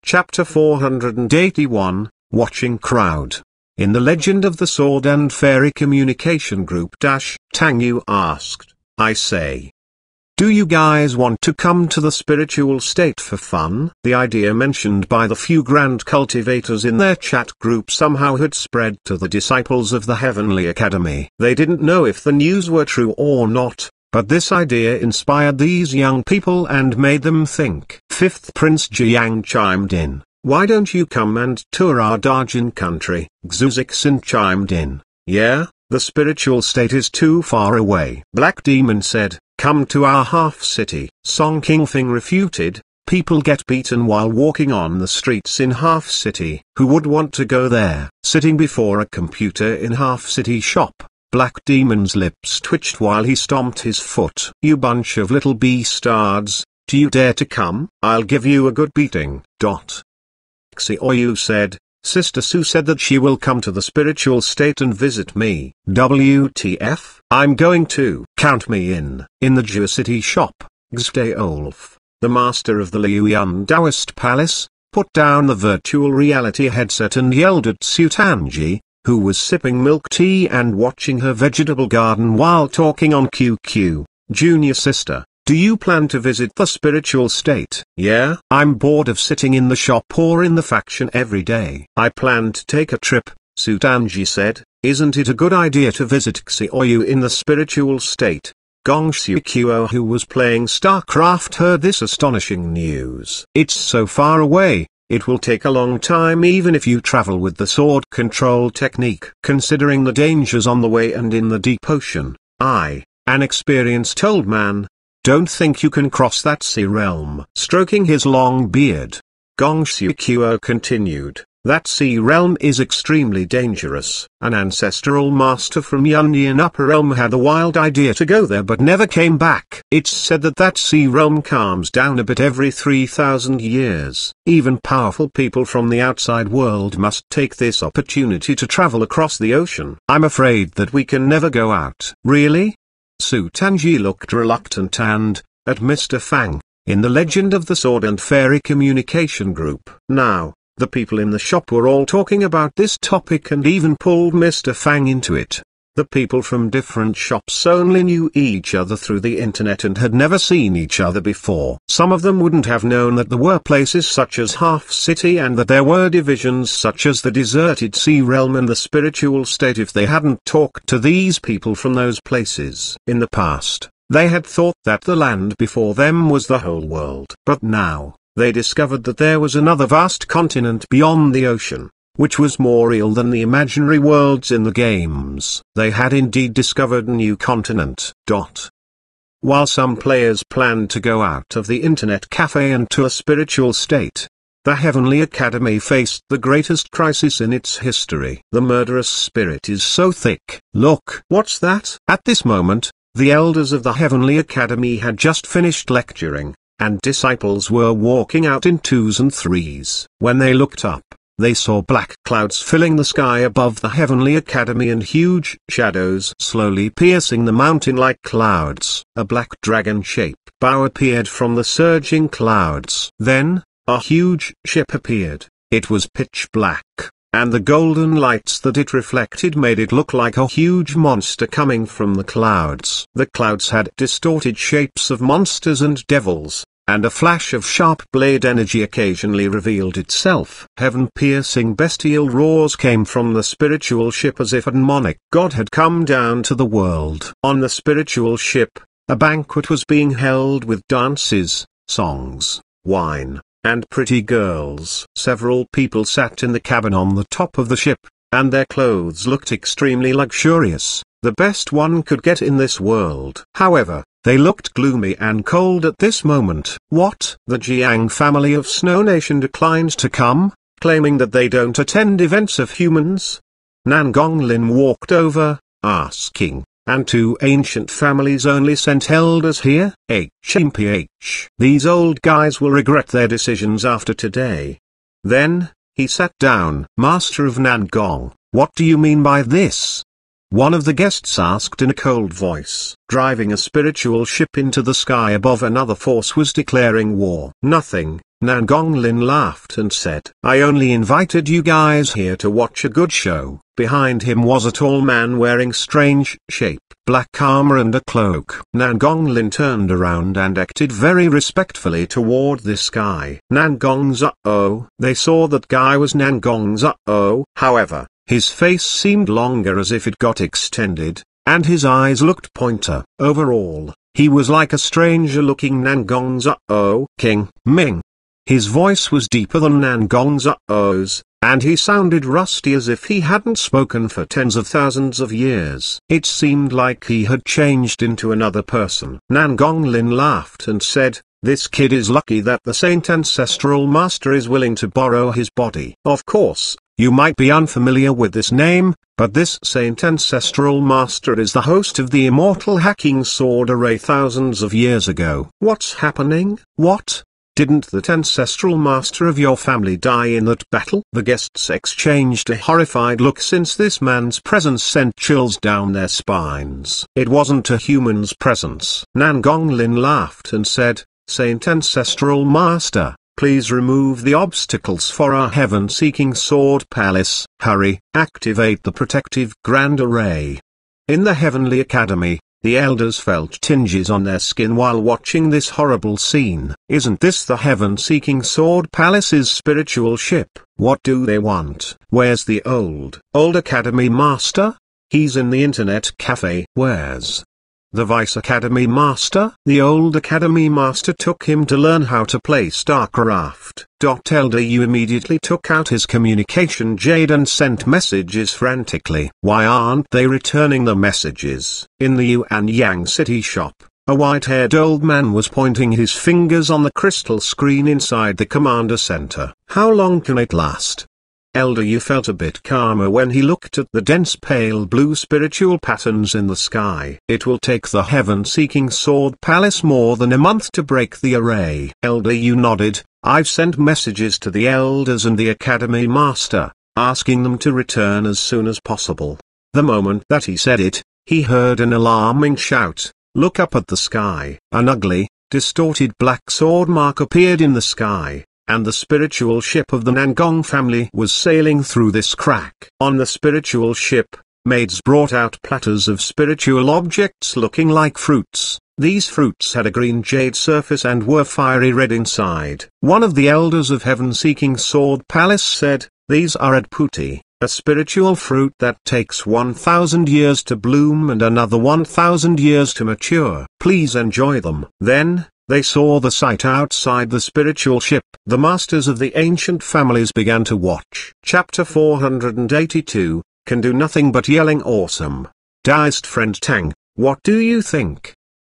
Chapter 481, Watching Crowd. In the Legend of the Sword and Fairy Communication Group Tang Yu asked, I say, do you guys want to come to the spiritual state for fun? The idea mentioned by the few grand cultivators in their chat group somehow had spread to the disciples of the Heavenly Academy. They didn't know if the news were true or not, but this idea inspired these young people and made them think. Fifth Prince Jiang chimed in, why don't you come and tour our Darjin country? Xuzixin chimed in, yeah, the spiritual state is too far away. Black Demon said, come to our half-city. Song Kingfing refuted, people get beaten while walking on the streets in half-city. Who would want to go there? Sitting before a computer in half-city shop. Black Demon's lips twitched while he stomped his foot. You bunch of little beastards, do you dare to come? I'll give you a good beating. Xiaoyu said, Sister Su said that she will come to the spiritual state and visit me. WTF? I'm going to. Count me in. In the Geocity shop, Xdaolf, the master of the Liuyun Taoist Palace, put down the virtual reality headset and yelled at Sutanji, who was sipping milk tea and watching her vegetable garden while talking on QQ. Junior sister, do you plan to visit the spiritual state? Yeah, I'm bored of sitting in the shop or in the faction every day. I plan to take a trip, Sutanji said. Isn't it a good idea to visit Xiaoyu in the spiritual state? Gong Xiuqiu, who was playing StarCraft, heard this astonishing news. It's so far away. It will take a long time even if you travel with the sword control technique. Considering the dangers on the way and in the deep ocean, I, an experienced old man, don't think you can cross that sea realm. Stroking his long beard, Gong Xiuqiu continued, that sea realm is extremely dangerous. An ancestral master from Yunyan Upper Realm had a wild idea to go there but never came back. It's said that that sea realm calms down a bit every 3,000 years. Even powerful people from the outside world must take this opportunity to travel across the ocean. I'm afraid that we can never go out. Really? Sutanji looked reluctant and, at Mr. Fang, in the Legend of the Sword and Fairy Communication Group. Now, the people in the shop were all talking about this topic and even pulled Mr. Fang into it. The people from different shops only knew each other through the internet and had never seen each other before. Some of them wouldn't have known that there were places such as Half City and that there were divisions such as the Deserted Sea Realm and the Spiritual State if they hadn't talked to these people from those places. In the past, they had thought that the land before them was the whole world. But now, they discovered that there was another vast continent beyond the ocean, which was more real than the imaginary worlds in the games. They had indeed discovered a new continent. While some players planned to go out of the internet cafe and to a spiritual state, the Heavenly Academy faced the greatest crisis in its history. The murderous spirit is so thick. Look, what's that? At this moment, the elders of the Heavenly Academy had just finished lecturing, and disciples were walking out in twos and threes. When they looked up, they saw black clouds filling the sky above the Heavenly Academy and huge shadows slowly piercing the mountain like clouds. A black dragon-shaped bow appeared from the surging clouds. Then, a huge ship appeared. It was pitch black, and the golden lights that it reflected made it look like a huge monster coming from the clouds. The clouds had distorted shapes of monsters and devils, and a flash of sharp blade energy occasionally revealed itself. Heaven-piercing bestial roars came from the spiritual ship as if a demonic god had come down to the world. On the spiritual ship, a banquet was being held with dances, songs, wine, and pretty girls. Several people sat in the cabin on the top of the ship, and their clothes looked extremely luxurious, the best one could get in this world. However, they looked gloomy and cold at this moment. What? The Jiang family of Snow Nation declined to come, claiming that they don't attend events of humans? Nangonglin walked over, asking, and two ancient families only sent elders here? HMPH. These old guys will regret their decisions after today. Then, he sat down. Master of Nangong, what do you mean by this? one of the guests asked in a cold voice. Driving a spiritual ship into the sky above, another force was declaring war. Nothing. Nangonglin laughed and said, I only invited you guys here to watch a good show. Behind him was a tall man wearing strange shape, black armor and a cloak. Nangonglin turned around and acted very respectfully toward this guy. Nangong's They saw that guy was Nangong's However, his face seemed longer as if it got extended, and his eyes looked pointer. Overall, he was like a stranger-looking Nangong's King Ming. His voice was deeper than Nangong's and he sounded rusty as if he hadn't spoken for tens of thousands of years. It seemed like he had changed into another person. Nangonglin laughed and said, this kid is lucky that the Saint Ancestral Master is willing to borrow his body. Of course, you might be unfamiliar with this name, but this Saint Ancestral Master is the host of the immortal hacking sword array thousands of years ago. What's happening? What? Didn't that ancestral master of your family die in that battle? The guests exchanged a horrified look since this man's presence sent chills down their spines. It wasn't a human's presence. Nangonglin laughed and said, Saint Ancestral Master, please remove the obstacles for our heaven-seeking sword palace. Hurry, activate the protective grand array. In the Heavenly Academy, the elders felt tinges on their skin while watching this horrible scene. Isn't this the heaven-seeking sword palace's spiritual ship? What do they want? Where's the old Academy Master? He's in the internet cafe. Where's the Vice Academy Master? The old Academy Master took him to learn how to play StarCraft. Elder Yu immediately took out his communication jade and sent messages frantically. Why aren't they returning the messages? In the Yuan Yang City shop, a white-haired old man was pointing his fingers on the crystal screen inside the commander center. How long can it last? Elder Yu felt a bit calmer when he looked at the dense pale blue spiritual patterns in the sky. It will take the heaven-seeking sword palace more than a month to break the array. Elder Yu nodded. I've sent messages to the elders and the Academy Master, asking them to return as soon as possible. The moment that he said it, he heard an alarming shout. Look up at the sky. An ugly, distorted black sword mark appeared in the sky, and the spiritual ship of the Nangong family was sailing through this crack. On the spiritual ship, maids brought out platters of spiritual objects looking like fruits. These fruits had a green jade surface and were fiery red inside. One of the elders of heaven-seeking sword palace said, these are Adputi, a spiritual fruit that takes 1,000 years to bloom and another 1,000 years to mature. Please enjoy them. Then, they saw the sight outside the spiritual ship. The masters of the ancient families began to watch. Chapter 482, can do nothing but yelling awesome. Dearest friend Tang, what do you think?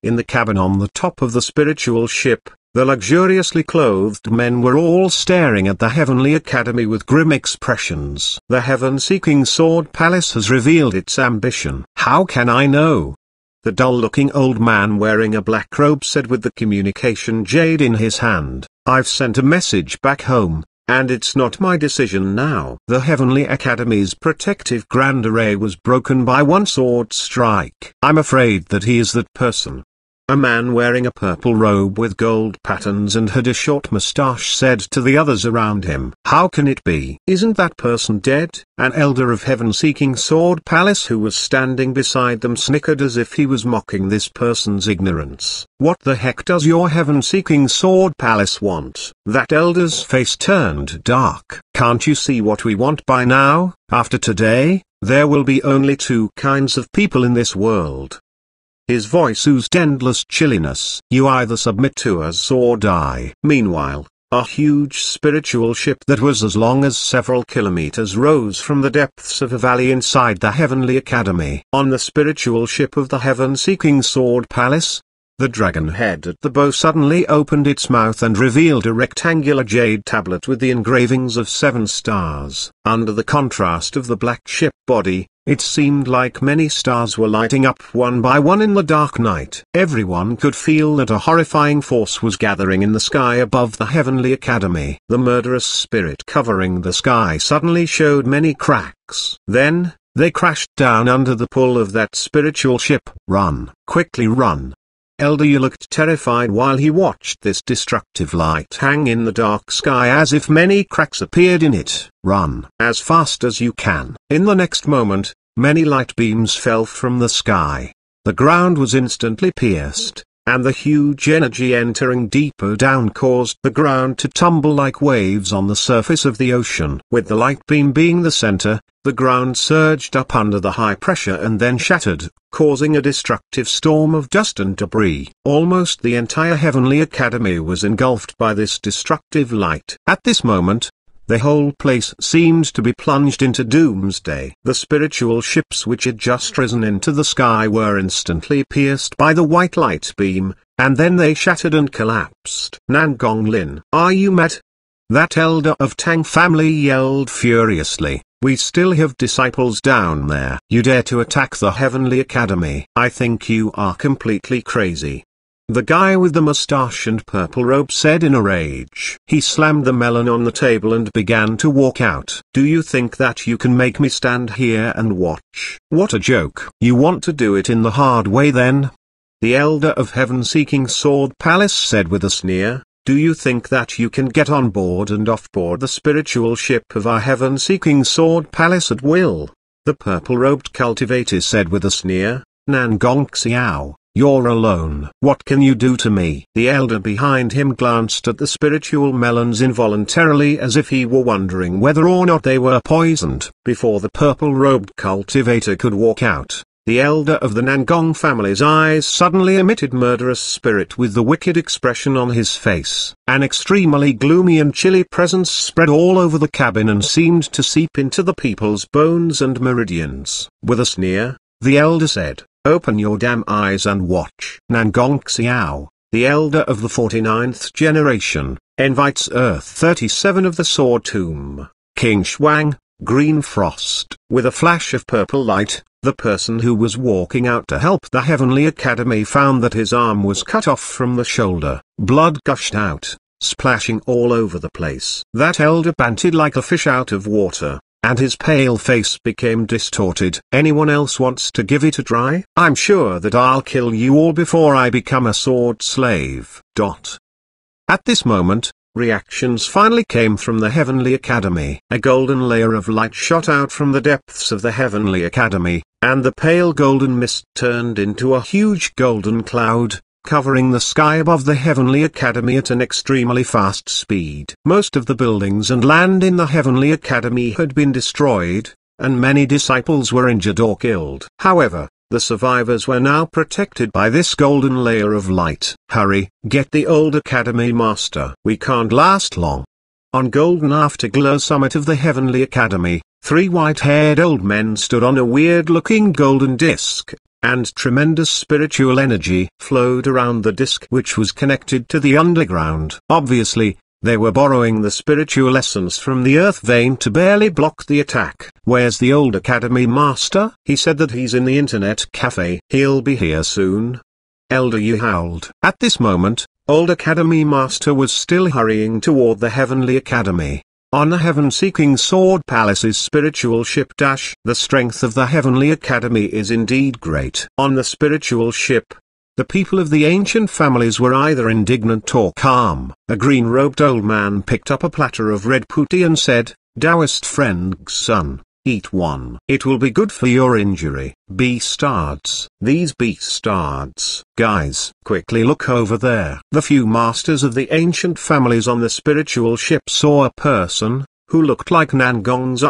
In the cabin on the top of the spiritual ship, the luxuriously clothed men were all staring at the Heavenly Academy with grim expressions. The heaven-seeking sword palace has revealed its ambition. How can I know? The dull-looking old man wearing a black robe said with the communication jade in his hand. I've sent a message back home, and it's not my decision now. The Heavenly Academy's protective grand array was broken by one sword strike. I'm afraid that he is that person. A man wearing a purple robe with gold patterns and had a short mustache said to the others around him. How can it be? Isn't that person dead? An elder of heaven-seeking sword palace who was standing beside them snickered as if he was mocking this person's ignorance. What the heck does your heaven-seeking sword palace want? That elder's face turned dark. Can't you see what we want by now? After today, there will be only two kinds of people in this world. His voice oozed endless chilliness. You either submit to us or die. Meanwhile, a huge spiritual ship that was as long as several kilometers rose from the depths of a valley inside the Heavenly Academy. On the spiritual ship of the heaven-seeking sword palace, the dragon head at the bow suddenly opened its mouth and revealed a rectangular jade tablet with the engravings of 7 stars. Under the contrast of the black ship body, it seemed like many stars were lighting up one by one in the dark night. Everyone could feel that a horrifying force was gathering in the sky above the Heavenly Academy. The murderous spirit covering the sky suddenly showed many cracks. Then, They crashed down under the pull of that spiritual ship. Run, quickly run. Elder Yu looked terrified while he watched this destructive light hang in the dark sky as if many cracks appeared in it. Run as fast as you can. In the next moment, many light beams fell from the sky. The ground was instantly pierced, and the huge energy entering deeper down caused the ground to tumble like waves on the surface of the ocean. With the light beam being the center, the ground surged up under the high pressure and then shattered, causing a destructive storm of dust and debris. Almost the entire Heavenly Academy was engulfed by this destructive light. At this moment, the whole place seemed to be plunged into doomsday. The spiritual ships which had just risen into the sky were instantly pierced by the white light beam, and then they shattered and collapsed. Nangong Lin, are you mad? That elder of Tang family yelled furiously. We still have disciples down there. You dare to attack the Heavenly Academy? I think you are completely crazy. The guy with the mustache and purple robe said in a rage. He slammed the melon on the table and began to walk out. Do you think that you can make me stand here and watch? What a joke. You want to do it in the hard way then? The Elder of Heaven-Seeking Sword Palace said with a sneer. Do you think that you can get on board and off board the spiritual ship of our Heaven-Seeking Sword Palace at will? The purple-robed cultivator said with a sneer. Nangong Xiao. You're alone. What can you do to me? The elder behind him glanced at the spiritual melons involuntarily as if he were wondering whether or not they were poisoned. Before the purple-robed cultivator could walk out, the elder of the Nangong family's eyes suddenly emitted murderous spirit with the wicked expression on his face. An extremely gloomy and chilly presence spread all over the cabin and seemed to seep into the people's bones and meridians. With a sneer, the elder said, Open your damn eyes and watch. Nangong Xiao, the elder of the 49th generation, invites Earth 37 of the Sword Tomb, King Shuang, Green Frost. With a flash of purple light, the person who was walking out to help the Heavenly Academy found that his arm was cut off from the shoulder. Blood gushed out, splashing all over the place. That elder panted like a fish out of water, and his pale face became distorted. Anyone else wants to give it a try? I'm sure that I'll kill you all before I become a sword slave. At this moment, reactions finally came from the Heavenly Academy. A golden layer of light shot out from the depths of the Heavenly Academy, and the pale golden mist turned into a huge golden cloud, covering the sky above the Heavenly Academy at an extremely fast speed. Most of the buildings and land in the Heavenly Academy had been destroyed, and many disciples were injured or killed. However, the survivors were now protected by this golden layer of light. Hurry, get the old Academy Master. We can't last long. On Golden Afterglow summit of the Heavenly Academy, 3 white-haired old men stood on a weird-looking golden disc, and tremendous spiritual energy flowed around the disc which was connected to the underground. Obviously, they were borrowing the spiritual essence from the earth vein to barely block the attack. Where's the old Academy Master? He said that he's in the internet cafe. He'll be here soon. Elder Yu howled. At this moment, old Academy Master was still hurrying toward the Heavenly Academy. On the Heaven-Seeking Sword Palace's spiritual ship the strength of the Heavenly Academy is indeed great. On the spiritual ship, the people of the ancient families were either indignant or calm. A green-robed old man picked up a platter of red putti and said, Taoist friend Xun, eat one. It will be good for your injury. Beastards. These beastards. Guys, quickly look over there. The few masters of the ancient families on the spiritual ship saw a person, who looked like Nangong's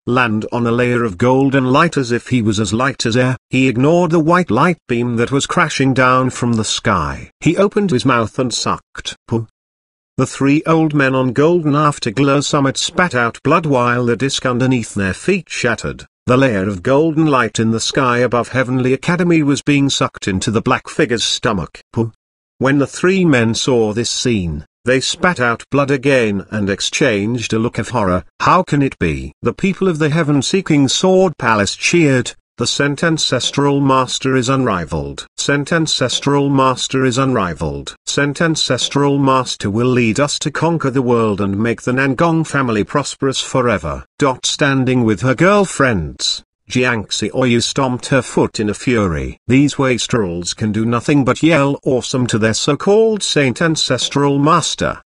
land on a layer of golden light as if he was as light as air. He ignored the white light beam that was crashing down from the sky. He opened his mouth and sucked. The 3 old men on Golden Afterglow summit spat out blood while the disc underneath their feet shattered. The layer of golden light in the sky above Heavenly Academy was being sucked into the black figure's stomach. When the 3 men saw this scene, they spat out blood again and exchanged a look of horror. How can it be? The people of the Heaven-Seeking Sword Palace cheered. The Sent Ancestral Master is unrivaled. Sent Ancestral Master is unrivaled. Sent Ancestral Master will lead us to conquer the world and make the Nangong family prosperous forever. Standing with her girlfriends, Jiang Xiaoyu stomped her foot in a fury. These wastrels can do nothing but yell awesome to their so-called saint ancestral master.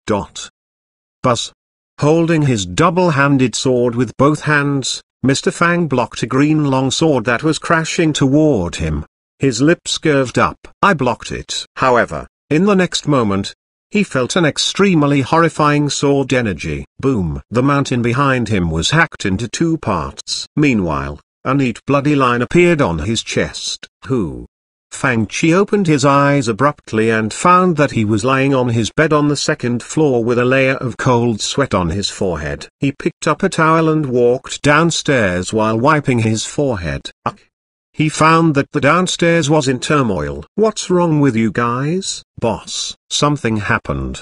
Buzz. Holding his double-handed sword with both hands, Mr. Fang blocked a green longsword that was crashing toward him. His lips curved up. I blocked it. However, in the next moment, he felt an extremely horrifying sword energy. Boom! The mountain behind him was hacked into two parts. Meanwhile, a neat bloody line appeared on his chest. Who? Fang Chi opened his eyes abruptly and found that he was lying on his bed on the second floor with a layer of cold sweat on his forehead. He picked up a towel and walked downstairs while wiping his forehead. He found that the downstairs was in turmoil. What's wrong with you guys? Boss, something happened.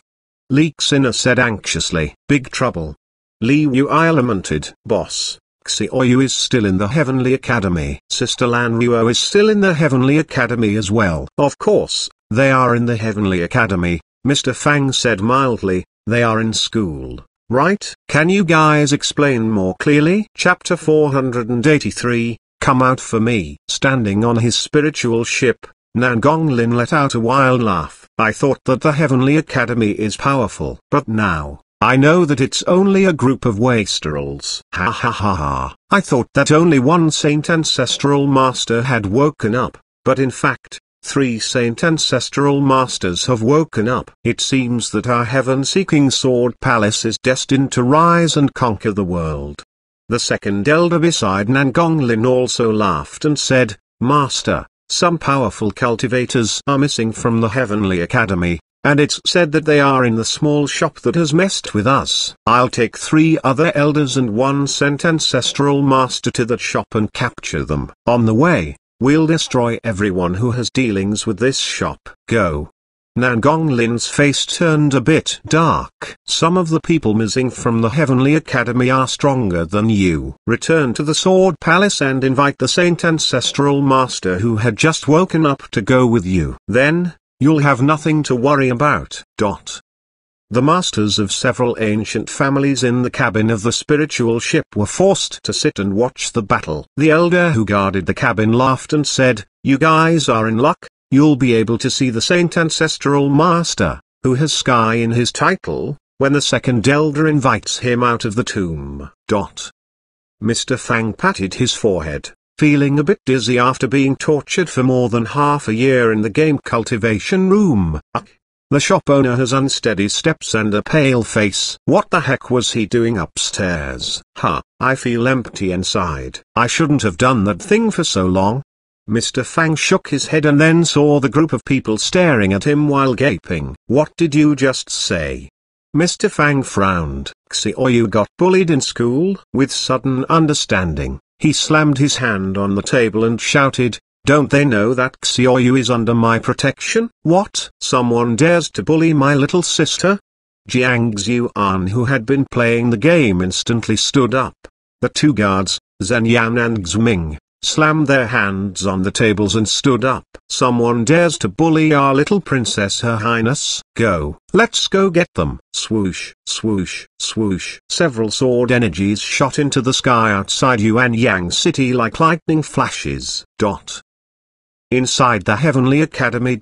Li Xina said anxiously. Big trouble. Li Yui lamented. Boss, Xiaoyu is still in the Heavenly Academy. Sister Lan Ruo is still in the Heavenly Academy as well. Of course, they are in the Heavenly Academy, Mr. Fang said mildly. They are in school, right? Can you guys explain more clearly? Chapter 483, Come Out For Me. Standing on his spiritual ship, Nan Gonglin let out a wild laugh. I thought that the Heavenly Academy is powerful. But now, I know that it's only a group of wastrels. Ha ha ha ha. I thought that only one Saint Ancestral Master had woken up, but in fact, 3 Saint Ancestral Masters have woken up. It seems that our heaven-seeking Sword Palace is destined to rise and conquer the world. The second elder beside Nan Gonglin also laughed and said, Master, some powerful cultivators are missing from the Heavenly Academy. And it's said that they are in the small shop that has messed with us. I'll take 3 other elders and 1 Saint Ancestral Master to that shop and capture them. On the way, we'll destroy everyone who has dealings with this shop. Go. Nan Gonglin's face turned a bit dark. Some of the people missing from the Heavenly Academy are stronger than you. Return to the Sword Palace and invite the Saint Ancestral Master who had just woken up to go with you. Then, you'll have nothing to worry about. The masters of several ancient families in the cabin of the spiritual ship were forced to sit and watch the battle. The elder who guarded the cabin laughed and said, You guys are in luck, you'll be able to see the Saint Ancestral Master, who has Sky in his title, when the second elder invites him out of the tomb. Mr. Fang patted his forehead, feeling a bit dizzy after being tortured for more than half a year in the game cultivation room. The shop owner has unsteady steps and a pale face. What the heck was he doing upstairs? I feel empty inside. I shouldn't have done that thing for so long. Mr. Fang shook his head and then saw the group of people staring at him while gaping. What did you just say? Mr. Fang frowned. Xiaoyu got bullied in school? With sudden understanding, he slammed his hand on the table and shouted, Don't they know that Xiaoyu is under my protection? What? Someone dares to bully my little sister? Jiang Xuan, who had been playing the game, instantly stood up. The 2 guards, Zhen Yan and Xming, slammed their hands on the tables and stood up. Someone dares to bully our little princess, Her Highness. Go. Let's go get them. Swoosh, swoosh, swoosh. Several sword energies shot into the sky outside Yuanyang City like lightning flashes. Inside the Heavenly Academy.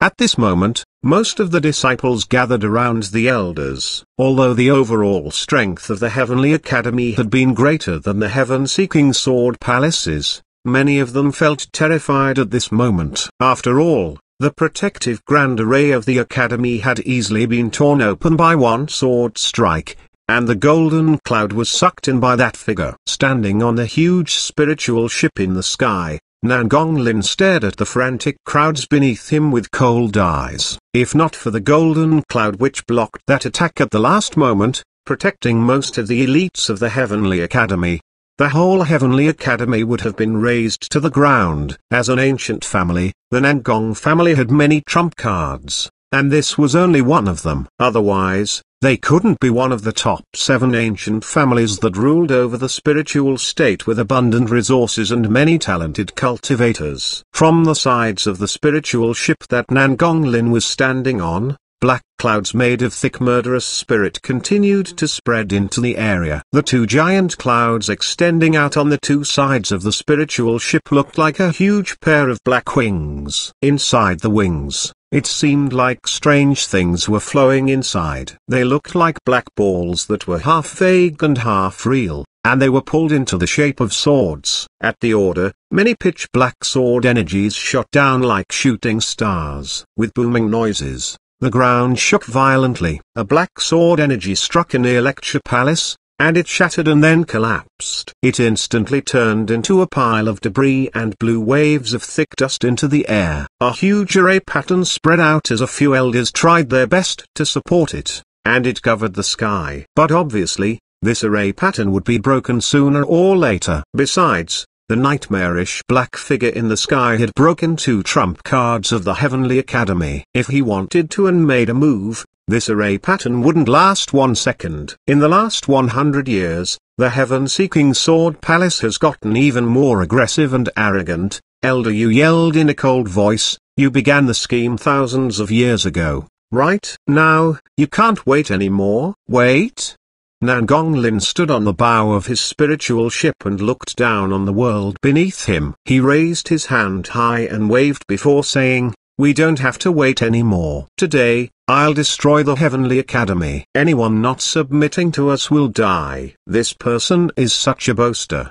At this moment, most of the disciples gathered around the elders. Although the overall strength of the Heavenly Academy had been greater than the heaven-seeking Sword Palaces, many of them felt terrified at this moment. After all, the protective grand array of the Academy had easily been torn open by one sword strike, and the golden cloud was sucked in by that figure. Standing on a huge spiritual ship in the sky, Nan Gonglin stared at the frantic crowds beneath him with cold eyes. If not for the golden cloud which blocked that attack at the last moment, protecting most of the elites of the Heavenly Academy, the whole Heavenly Academy would have been razed to the ground. As an ancient family, the Nangong family had many trump cards, and this was only one of them. Otherwise, they couldn't be one of the top 7 ancient families that ruled over the spiritual state with abundant resources and many talented cultivators. From the sides of the spiritual ship that Nan Gonglin was standing on, black clouds made of thick murderous spirit continued to spread into the area. The two giant clouds extending out on the two sides of the spiritual ship looked like a huge pair of black wings. Inside the wings, it seemed like strange things were flowing inside. They looked like black balls that were half vague and half real, and they were pulled into the shape of swords. At the order, many pitch-black sword energies shot down like shooting stars. With booming noises, the ground shook violently. A black sword energy struck a near lecture palace, and it shattered and then collapsed. It instantly turned into a pile of debris and blew waves of thick dust into the air. A huge array pattern spread out as a few elders tried their best to support it, and it covered the sky. But obviously, this array pattern would be broken sooner or later. Besides, the nightmarish black figure in the sky had broken two trump cards of the Heavenly Academy. If he wanted to and made a move, this array pattern wouldn't last 1 second. In the last 100 years, the Heaven-Seeking Sword Palace has gotten even more aggressive and arrogant. Elder Yu yelled in a cold voice, "You began the scheme thousands of years ago, right? Now, you can't wait anymore." "Wait?" Nangonglin stood on the bow of his spiritual ship and looked down on the world beneath him. He raised his hand high and waved before saying, "We don't have to wait anymore. Today, I'll destroy the Heavenly Academy. Anyone not submitting to us will die." This person is such a boaster.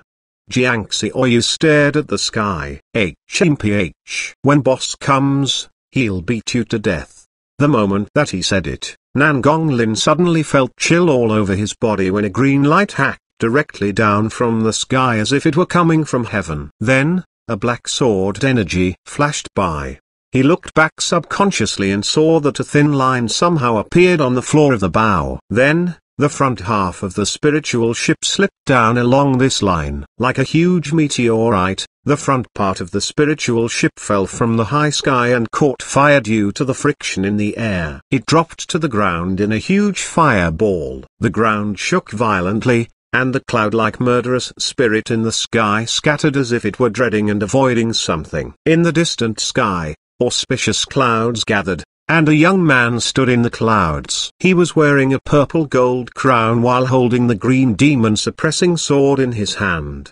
Jiang Xiaoyu stared at the sky. HMPH. When boss comes, he'll beat you to death. The moment that he said it, Nangonglin suddenly felt chill all over his body when a green light hacked directly down from the sky as if it were coming from heaven. Then, a black sword energy flashed by. He looked back subconsciously and saw that a thin line somehow appeared on the floor of the bow. Then, the front half of the spiritual ship slipped down along this line. Like a huge meteorite, the front part of the spiritual ship fell from the high sky and caught fire due to the friction in the air. It dropped to the ground in a huge fireball. The ground shook violently, and the cloud-like murderous spirit in the sky scattered as if it were dreading and avoiding something. In the distant sky, auspicious clouds gathered, and a young man stood in the clouds. He was wearing a purple gold crown while holding the green demon-suppressing sword in his hand.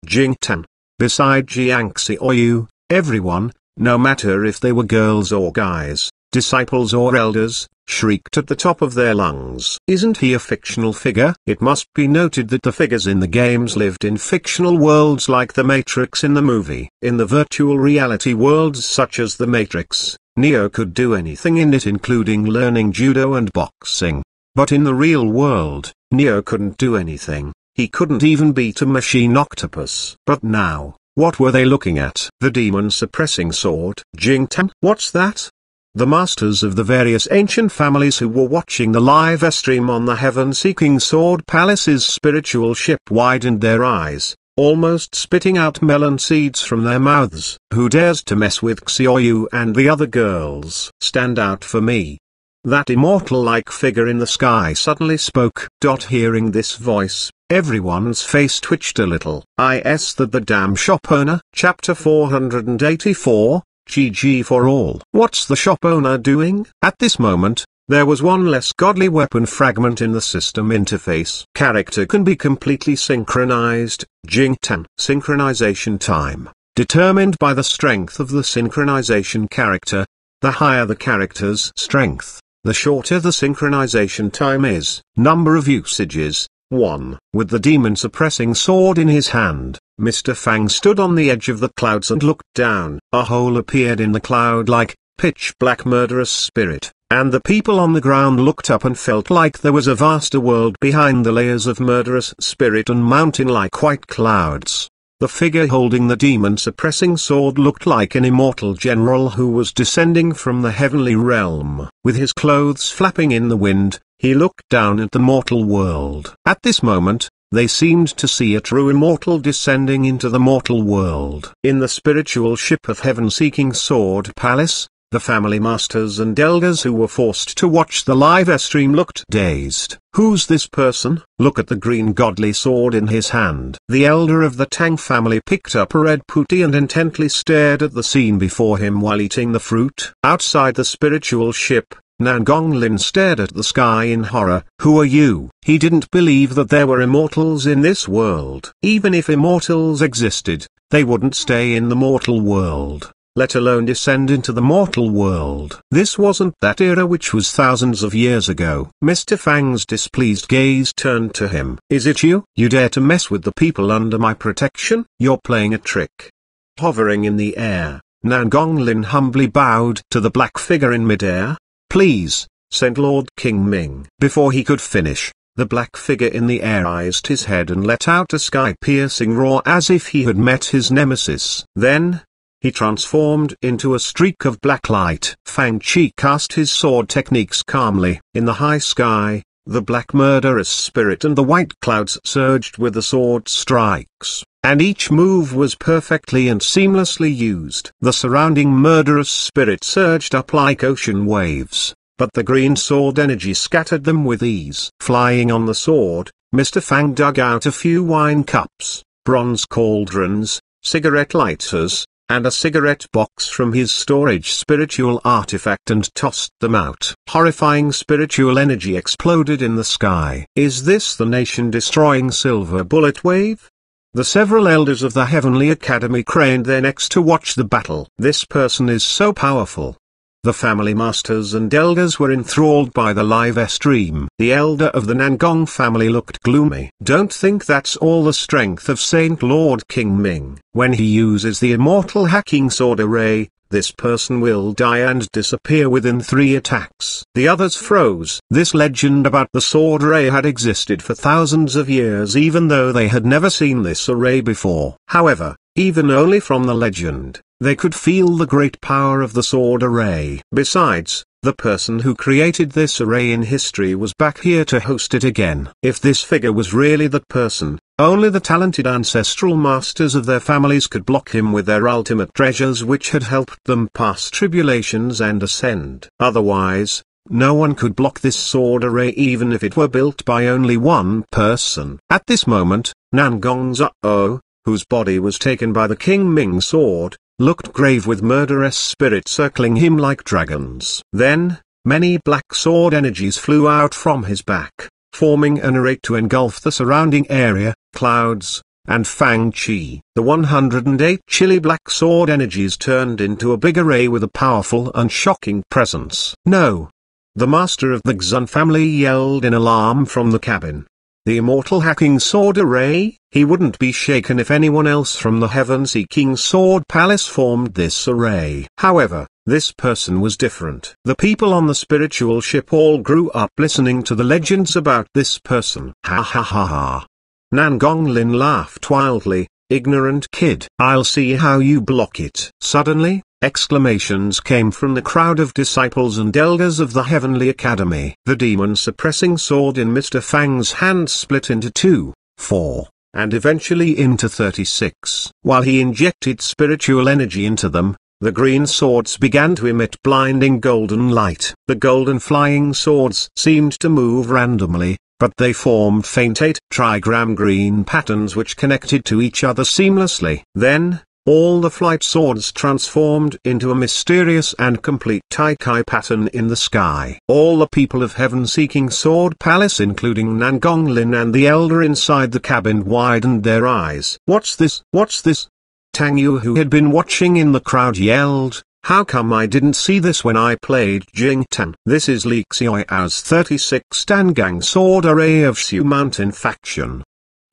Jingtan. Beside Jiang Xiaoyu, everyone, no matter if they were girls or guys, disciples or elders, shrieked at the top of their lungs. Isn't he a fictional figure? It must be noted that the figures in the games lived in fictional worlds like the Matrix in the movie. In the virtual reality worlds such as the Matrix, Neo could do anything in it including learning judo and boxing. But in the real world, Neo couldn't do anything. He couldn't even beat a machine octopus. But now, what were they looking at? The demon-suppressing sword. Jingtan. What's that? The masters of the various ancient families who were watching the live stream on the Heaven-Seeking Sword Palace's spiritual ship widened their eyes, almost spitting out melon seeds from their mouths. Who dares to mess with Xiaoyu and the other girls? Stand out for me. That immortal-like figure in the sky suddenly spoke. Hearing this voice, everyone's face twitched a little. Is that the damn shop owner? Chapter 484, GG for all. What's the shop owner doing? At this moment, there was one less godly weapon fragment in the system interface. Character can be completely synchronized. Jingtan. Synchronization time. Determined by the strength of the synchronization character. The higher the character's strength, the shorter the synchronization time is. Number of usages, 1. With the demon-suppressing sword in his hand, Mr. Fang stood on the edge of the clouds and looked down. A hole appeared in the cloud like pitch-black murderous spirit, and the people on the ground looked up and felt like there was a vaster world behind the layers of murderous spirit and mountain-like white clouds. The figure holding the demon-suppressing sword looked like an immortal general who was descending from the heavenly realm. With his clothes flapping in the wind, he looked down at the mortal world. At this moment, they seemed to see a true immortal descending into the mortal world. In the spiritual ship of Heaven-Seeking Sword Palace, the family masters and elders who were forced to watch the live stream looked dazed. Who's this person? Look at the green godly sword in his hand. The elder of the Tang family picked up a red putti and intently stared at the scene before him while eating the fruit. Outside the spiritual ship, Nangonglin stared at the sky in horror. Who are you? He didn't believe that there were immortals in this world. Even if immortals existed, they wouldn't stay in the mortal world, let alone descend into the mortal world. This wasn't that era, which was thousands of years ago. Mr. Fang's displeased gaze turned to him. Is it you? You dare to mess with the people under my protection? You're playing a trick. Hovering in the air, Nangonglin humbly bowed to the black figure in midair. Please, said Lord King Ming. Before he could finish, the black figure in the air raised his head and let out a sky-piercing roar as if he had met his nemesis. Then, he transformed into a streak of black light. Fang Chi cast his sword techniques calmly. In the high sky, the black murderous spirit and the white clouds surged with the sword strikes, and each move was perfectly and seamlessly used. The surrounding murderous spirit surged up like ocean waves, but the green sword energy scattered them with ease. Flying on the sword, Mr. Fang dug out a few wine cups, bronze cauldrons, cigarette lighters, and a cigarette box from his storage spiritual artifact and tossed them out. Horrifying spiritual energy exploded in the sky. Is this the nation-destroying silver bullet wave? The several elders of the Heavenly Academy craned their necks to watch the battle. This person is so powerful. The family masters and elders were enthralled by the live stream. The elder of the Nangong family looked gloomy. Don't think that's all the strength of Saint Lord King Ming. When he uses the immortal hacking sword array, this person will die and disappear within 3 attacks. The others froze. This legend about the sword array had existed for thousands of years, even though they had never seen this array before. However, even only from the legend, they could feel the great power of the sword array. Besides, the person who created this array in history was back here to host it again. If this figure was really that person, only the talented ancestral masters of their families could block him with their ultimate treasures, which had helped them pass tribulations and ascend. Otherwise, no one could block this sword array even if it were built by only one person. At this moment, Nangong Zhao, whose body was taken by the King Ming sword, looked grave with murderous spirits circling him like dragons. Then, many black sword energies flew out from his back, forming an array to engulf the surrounding area, clouds, and Fang Chi. The 108 chilly black sword energies turned into a big array with a powerful and shocking presence. No! The master of the Xun family yelled in alarm from the cabin. The immortal hacking sword array? He wouldn't be shaken if anyone else from the heaven-seeking sword palace formed this array. However, this person was different. The people on the spiritual ship all grew up listening to the legends about this person. Ha ha ha ha. Nangonglin laughed wildly. Ignorant kid. I'll see how you block it. Suddenly, exclamations came from the crowd of disciples and elders of the Heavenly Academy. The demon-suppressing sword in Mr. Fang's hand split into 2, 4, and eventually into 36. While he injected spiritual energy into them, the green swords began to emit blinding golden light. The golden flying swords seemed to move randomly, but they formed faint 8 trigram green patterns which connected to each other seamlessly. Then, all the flight swords transformed into a mysterious and complete Tai-Kai pattern in the sky. All the people of Heaven-seeking Sword Palace, including Nangonglin and the elder inside the cabin, widened their eyes. What's this? What's this? Tang Yu, who had been watching in the crowd, yelled, "How come I didn't see this when I played Jing Tan?" This is Li Xiao's 36 Dangang sword array of Shu Mountain faction.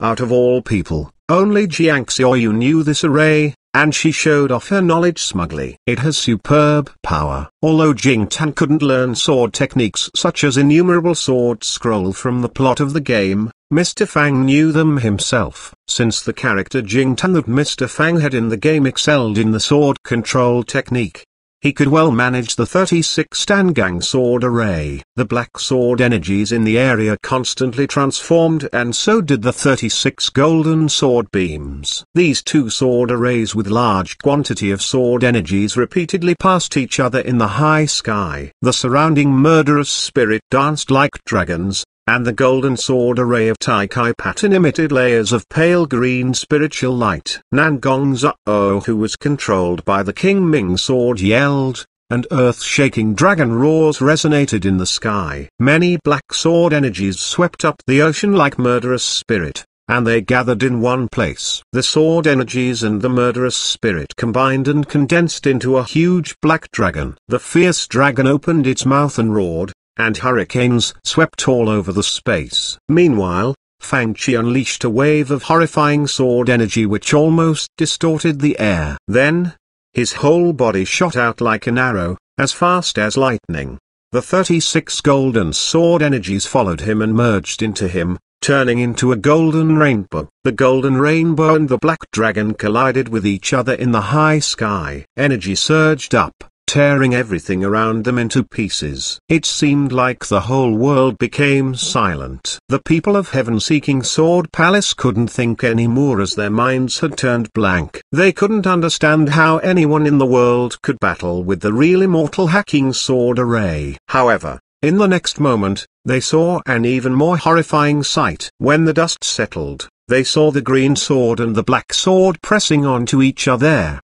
Out of all people, only Jiang Xiaoyu knew this array, and she showed off her knowledge smugly. It has superb power. Although Jing Tan couldn't learn sword techniques such as innumerable sword scroll from the plot of the game, Mr. Fang knew them himself. Since the character Jing Tan that Mr. Fang had in the game excelled in the sword control technique, he could well manage the 36 Dangang sword array. The black sword energies in the area constantly transformed, and so did the 36 golden sword beams. These two sword arrays with large quantity of sword energies repeatedly passed each other in the high sky. The surrounding murderous spirit danced like dragons, and the golden sword array of Tai-Kai pattern emitted layers of pale green spiritual light. Nangong Zhao, who was controlled by the King Ming sword, yelled, and earth-shaking dragon roars resonated in the sky. Many black sword energies swept up the ocean like murderous spirit, and they gathered in one place. The sword energies and the murderous spirit combined and condensed into a huge black dragon. The fierce dragon opened its mouth and roared, and hurricanes swept all over the space. Meanwhile, Fang Chi unleashed a wave of horrifying sword energy which almost distorted the air. Then, his whole body shot out like an arrow, as fast as lightning. The 36 golden sword energies followed him and merged into him, turning into a golden rainbow. The golden rainbow and the black dragon collided with each other in the high sky. Energy surged up, tearing everything around them into pieces. It seemed like the whole world became silent. The people of Heaven-Seeking Sword Palace couldn't think anymore as their minds had turned blank. They couldn't understand how anyone in the world could battle with the real immortal hacking sword array. However, in the next moment, they saw an even more horrifying sight. When the dust settled, they saw the green sword and the black sword pressing onto each other.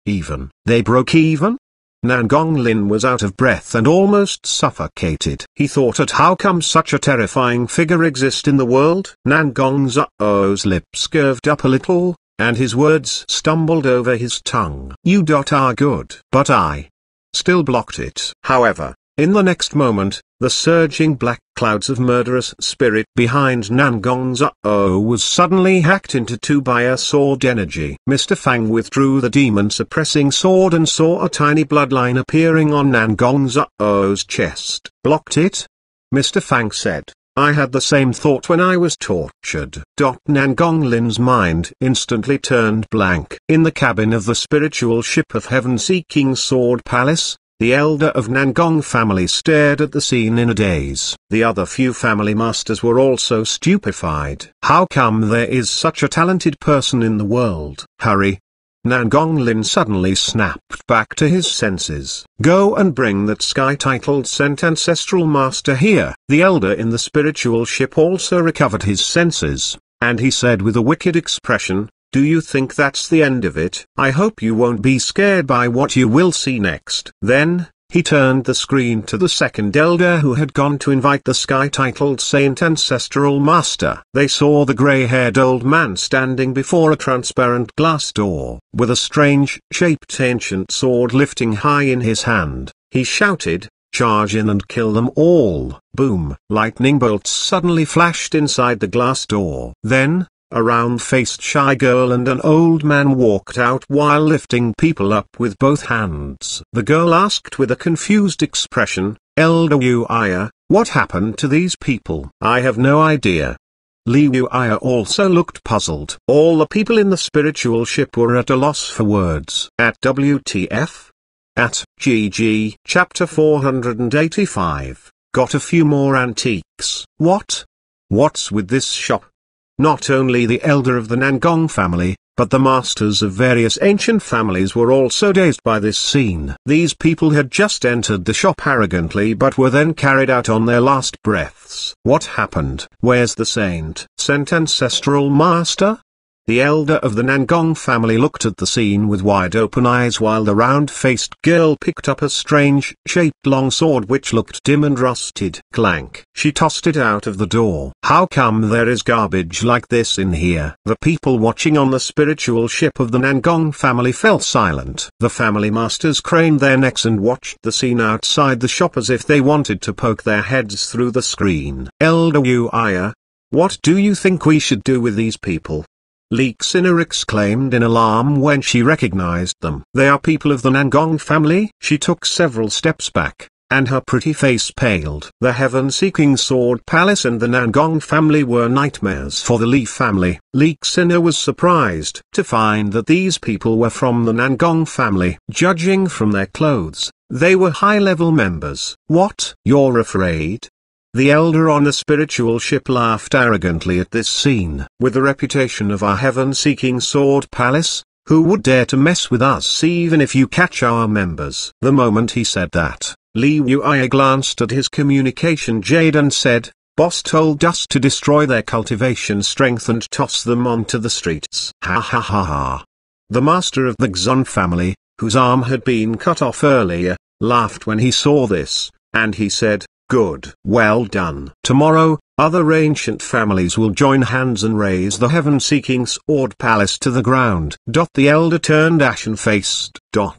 They broke even? Nangong Lin was out of breath and almost suffocated. He thought at how come such a terrifying figure exist in the world? Nangong Zhou's lips curved up a little, and his words stumbled over his tongue. You are good. But I still blocked it. However, in the next moment, the surging black clouds of murderous spirit behind Nangong Zhou was suddenly hacked into two by a sword energy. Mr. Fang withdrew the demon-suppressing sword and saw a tiny bloodline appearing on Nangong Zhou's chest. Blocked it? Mr. Fang said. I had the same thought when I was tortured. Nangong Lin's mind instantly turned blank. In the cabin of the spiritual ship of Heaven-Seeking Sword Palace, the elder of Nangong family stared at the scene in a daze. The other few family masters were also stupefied. How come there is such a talented person in the world? Hurry! Nangong Lin suddenly snapped back to his senses. Go and bring that sky-titled Sent Ancestral Master here. The elder in the spiritual ship also recovered his senses, and he said with a wicked expression, do you think that's the end of it? I hope you won't be scared by what you will see next. Then, he turned the screen to the second elder who had gone to invite the sky-titled Saint Ancestral Master. They saw the grey-haired old man standing before a transparent glass door, with a strange-shaped ancient sword lifting high in his hand. He shouted, charge in and kill them all. Boom! Lightning bolts suddenly flashed inside the glass door. Then, a round-faced shy girl and an old man walked out while lifting people up with both hands. The girl asked with a confused expression, Elder Uia, what happened to these people? I have no idea. Li Uia also looked puzzled. All the people in the spiritual ship were at a loss for words. At WTF? At GG. Chapter 485. Got a few more antiques. What? What's with this shop? Not only the elder of the Nangong family, but the masters of various ancient families were also dazed by this scene. These people had just entered the shop arrogantly but were then carried out on their last breaths. What happened? Where's the Sent Ancestral Master? The elder of the Nangong family looked at the scene with wide-open eyes while the round-faced girl picked up a strange-shaped long sword which looked dim and rusted. Clank. She tossed it out of the door. How come there is garbage like this in here? The people watching on the spiritual ship of the Nangong family fell silent. The family masters craned their necks and watched the scene outside the shop as if they wanted to poke their heads through the screen. Elder Uia, what do you think we should do with these people? Li Xinna exclaimed in alarm when she recognized them. They are people of the Nangong family? She took several steps back, and her pretty face paled. The Heaven-Seeking Sword Palace and the Nangong family were nightmares for the Li family. Li Xinna was surprised to find that these people were from the Nangong family. Judging from their clothes, they were high-level members. What? You're afraid? The elder on the spiritual ship laughed arrogantly at this scene. With the reputation of our Heaven-Seeking Sword Palace, who would dare to mess with us even if you catch our members? The moment he said that, Li Uia glanced at his communication jade and said, Boss told us to destroy their cultivation strength and toss them onto the streets. Ha ha ha ha. The master of the Xun family, whose arm had been cut off earlier, laughed when he saw this, and he said, "Good. Well done. Tomorrow, other ancient families will join hands and raise the heaven-seeking sword palace to the ground." The elder turned ashen-faced. Ha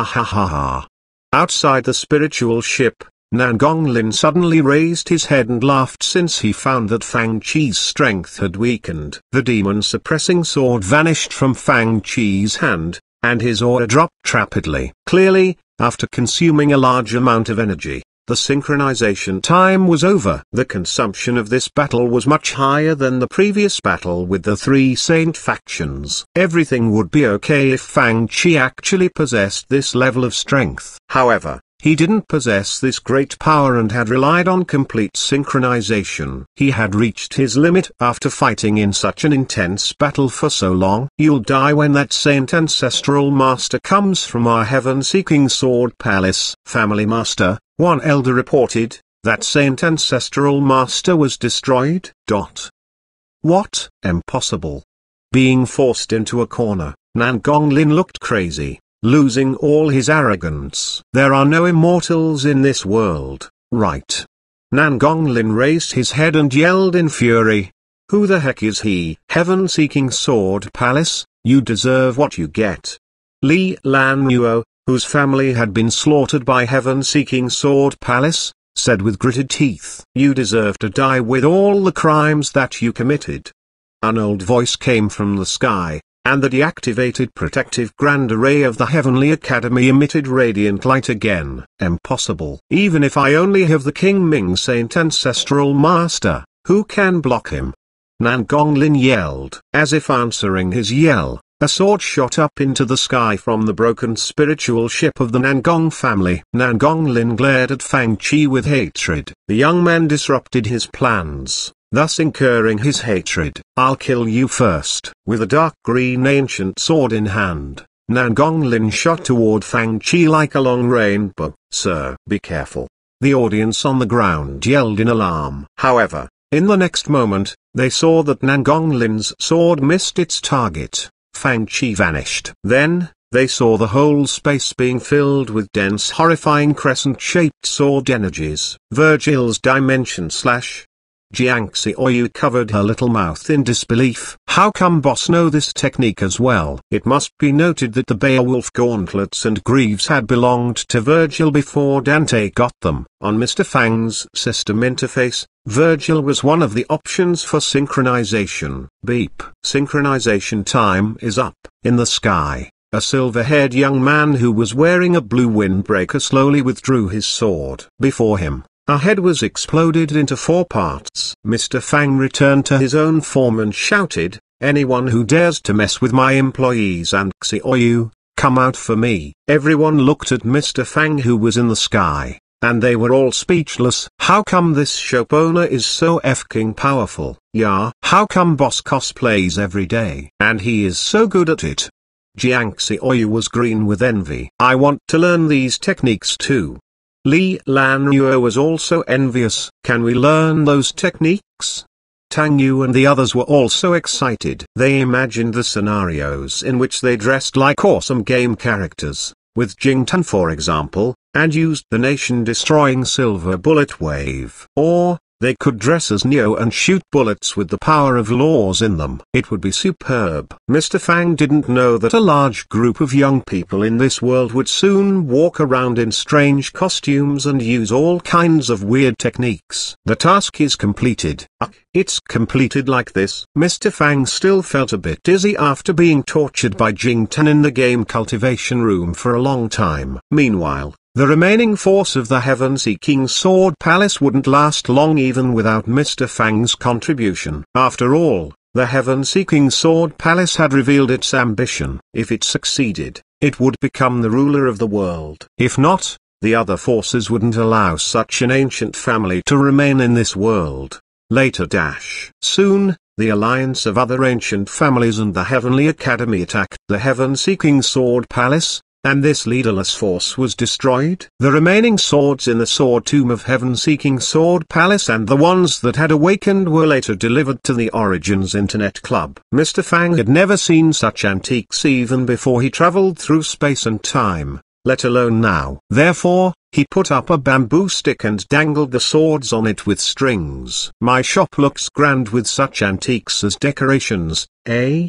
ha ha ha. Outside the spiritual ship, Nangonglin suddenly raised his head and laughed since he found that Fang Chi's strength had weakened. The demon-suppressing sword vanished from Fang Chi's hand, and his aura dropped rapidly. Clearly, after consuming a large amount of energy, the synchronization time was over. The consumption of this battle was much higher than the previous battle with the three saint factions. Everything would be okay if Fang Chi actually possessed this level of strength. However, he didn't possess this great power and had relied on complete synchronization. He had reached his limit after fighting in such an intense battle for so long. "You'll die when that Saint Ancestral Master comes from our heaven-seeking sword palace." "Family Master," one elder reported, "that Saint Ancestral Master was destroyed." What? Impossible. Being forced into a corner, Nangonglin looked crazy, losing all his arrogance. "There are no immortals in this world, right?" Nangonglin raised his head and yelled in fury. "Who the heck is he?" "Heaven-seeking sword palace, you deserve what you get." Li Lanruo, whose family had been slaughtered by heaven-seeking sword palace, said with gritted teeth, "You deserve to die with all the crimes that you committed." An old voice came from the sky, and the deactivated protective grand array of the Heavenly Academy emitted radiant light again. "Impossible. Even if I only have the King Ming Saint Ancestral Master, who can block him?" Nangonglin yelled. As if answering his yell, a sword shot up into the sky from the broken spiritual ship of the Nangong family. Nangonglin glared at Fang Chi with hatred. The young man disrupted his plans, thus incurring his hatred. "I'll kill you first." With a dark green ancient sword in hand, Nangonglin shot toward Fang Chi like a long rainbow. "Sir, be careful!" The audience on the ground yelled in alarm. However, in the next moment, they saw that Nangonglin's sword missed its target. Fang Chi vanished. Then, they saw the whole space being filled with dense horrifying crescent-shaped sword energies. Virgil's dimension slash. Jiangxi Oyu covered her little mouth in disbelief. How come boss know this technique as well? It must be noted that the Beowulf gauntlets and greaves had belonged to Virgil before Dante got them. On Mr. Fang's system interface, Virgil was one of the options for synchronization. Beep. Synchronization time is up. In the sky, a silver-haired young man who was wearing a blue windbreaker slowly withdrew his sword. Before him, a head was exploded into 4 parts. Mr. Fang returned to his own form and shouted, "Anyone who dares to mess with my employees and Xiaoyu, come out for me." Everyone looked at Mr. Fang who was in the sky, and they were all speechless. How come this shop owner is so f***ing powerful? Yeah. How come boss cosplays every day? And he is so good at it. Jiangxi Oyu was green with envy. I want to learn these techniques too. Li Lanruo was also envious. Can we learn those techniques? Tang Yu and the others were also excited. They imagined the scenarios in which they dressed like awesome game characters, with Jing Tan for example, and used the nation-destroying silver bullet wave. Or, they could dress as Neo and shoot bullets with the power of laws in them. It would be superb. Mr. Fang didn't know that a large group of young people in this world would soon walk around in strange costumes and use all kinds of weird techniques. The task is completed. It's completed like this. Mr. Fang still felt a bit dizzy after being tortured by Jing Tan in the game cultivation room for a long time. Meanwhile, the remaining force of the Heaven-Seeking Sword Palace wouldn't last long even without Mr. Fang's contribution. After all, the Heaven-Seeking Sword Palace had revealed its ambition. If it succeeded, it would become the ruler of the world. If not, the other forces wouldn't allow such an ancient family to remain in this world. Later. Soon, the alliance of other ancient families and the Heavenly Academy attacked the Heaven-Seeking Sword Palace, and this leaderless force was destroyed. The remaining swords in the Sword Tomb of Heaven-Seeking Sword Palace and the ones that had awakened were later delivered to the Origins Internet Club. Mr. Fang had never seen such antiques even before he traveled through space and time. let alone now. Therefore, he put up a bamboo stick and dangled the swords on it with strings. My shop looks grand with such antiques as decorations, eh?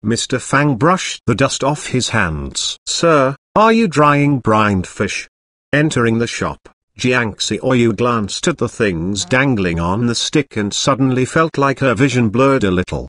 Mr. Fang brushed the dust off his hands. Sir, are you drying brined fish? Entering the shop, Jiang Xiaoyu glanced at the things dangling on the stick and suddenly felt like her vision blurred a little.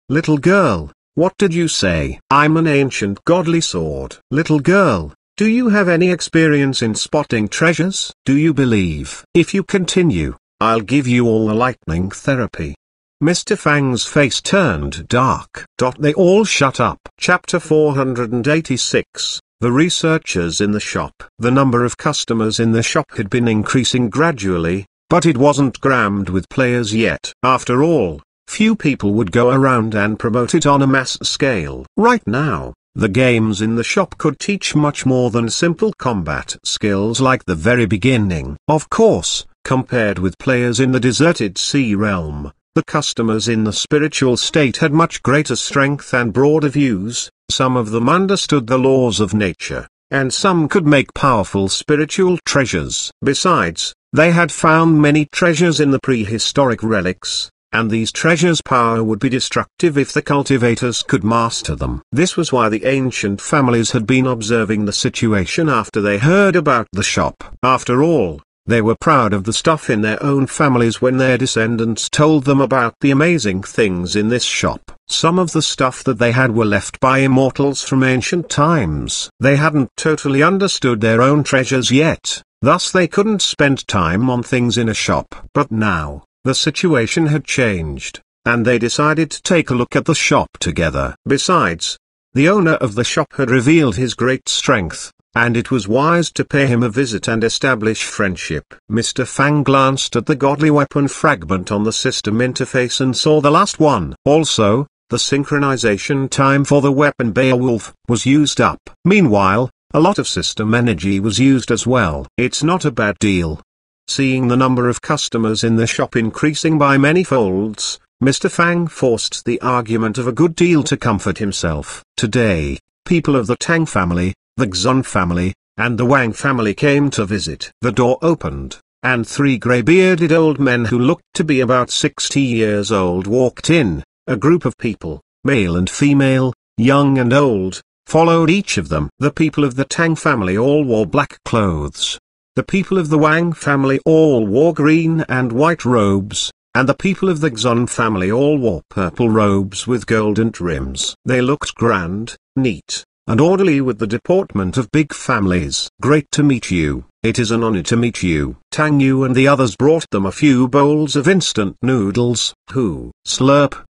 Little girl, what did you say? I'm an ancient godly sword. Little girl, do you have any experience in spotting treasures? Do you believe? If you continue, I'll give you all the lightning therapy. Mr. Fang's face turned dark. They all shut up. Chapter 486. The researchers in the shop. The number of customers in the shop had been increasing gradually, but it wasn't crammed with players yet. After all, few people would go around and promote it on a mass scale. Right now, the games in the shop could teach much more than simple combat skills like the very beginning. Of course, compared with players in the deserted sea realm, the customers in the spiritual state had much greater strength and broader views. Some of them understood the laws of nature, and some could make powerful spiritual treasures. Besides, they had found many treasures in the prehistoric relics, and these treasures' power would be destructive if the cultivators could master them. This was why the ancient families had been observing the situation after they heard about the shop. After all, they were proud of the stuff in their own families when their descendants told them about the amazing things in this shop. Some of the stuff that they had were left by immortals from ancient times. They hadn't totally understood their own treasures yet, thus they couldn't spend time on things in a shop. But now, the situation had changed, and they decided to take a look at the shop together. Besides, the owner of the shop had revealed his great strength, and it was wise to pay him a visit and establish friendship. Mr. Fang glanced at the godly weapon fragment on the system interface and saw the last one. Also, the synchronization time for the weapon Beowulf was used up. Meanwhile, a lot of system energy was used as well. It's not a bad deal. Seeing the number of customers in the shop increasing by many folds, Mr. Fang forced the argument of a good deal to comfort himself. Today, people of the Tang family, the Xun family, and the Wang family came to visit. The door opened, and three grey-bearded old men who looked to be about 60 years old walked in. A group of people, male and female, young and old, followed each of them. The people of the Tang family all wore black clothes. The people of the Wang family all wore green and white robes, and the people of the Xun family all wore purple robes with golden trims. They looked grand, neat, and orderly with the deportment of big families. Great to meet you. It is an honor to meet you. Tang Yu and the others brought them a few bowls of instant noodles. Who? Slurp.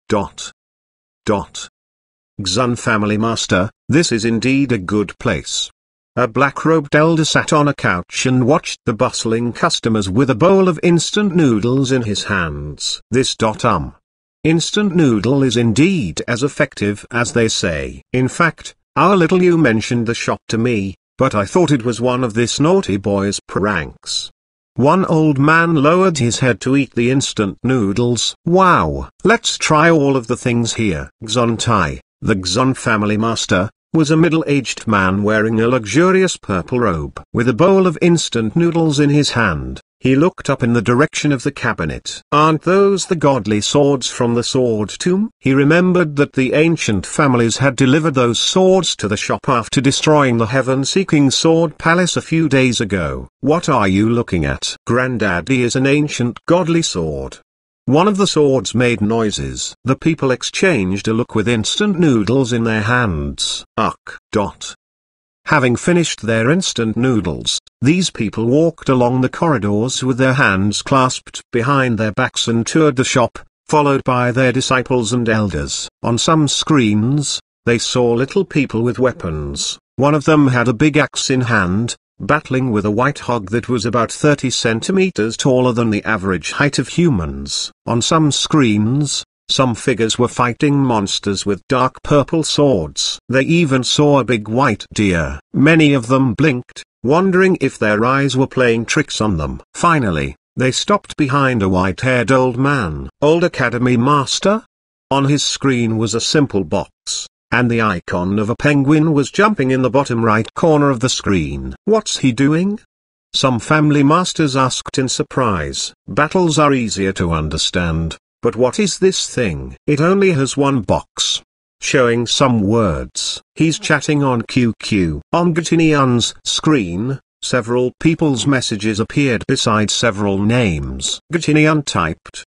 Xun family master, this is indeed a good place. A black-robed elder sat on a couch and watched the bustling customers with a bowl of instant noodles in his hands. This instant noodle is indeed as effective as they say. In fact, our little Yu mentioned the shop to me, but I thought it was one of this naughty boy's pranks. One old man lowered his head to eat the instant noodles. Wow! Let's try all of the things here. Xun Tai, the Xun family master, was a middle-aged man wearing a luxurious purple robe. With a bowl of instant noodles in his hand, he looked up in the direction of the cabinet. Aren't those the godly swords from the sword tomb? He remembered that the ancient families had delivered those swords to the shop after destroying the heaven-seeking sword palace a few days ago. What are you looking at? Granddaddy is an ancient godly sword. One of the swords made noises. The people exchanged a look with instant noodles in their hands. Having finished their instant noodles, these people walked along the corridors with their hands clasped behind their backs and toured the shop, followed by their disciples and elders. On some screens, they saw little people with weapons. One of them had a big axe in hand, battling with a white hog that was about 30 centimeters taller than the average height of humans. On some screens, some figures were fighting monsters with dark purple swords. They even saw a big white deer. Many of them blinked, wondering if their eyes were playing tricks on them. Finally, they stopped behind a white-haired old man. Old Academy Master? On his screen was a simple box, and the icon of a penguin was jumping in the bottom right corner of the screen. What's he doing? Some family masters asked in surprise. Battles are easier to understand, but what is this thing? It only has one box, showing some words. He's chatting on QQ. On Gotinian's screen, several people's messages appeared beside several names. Gotinian typed,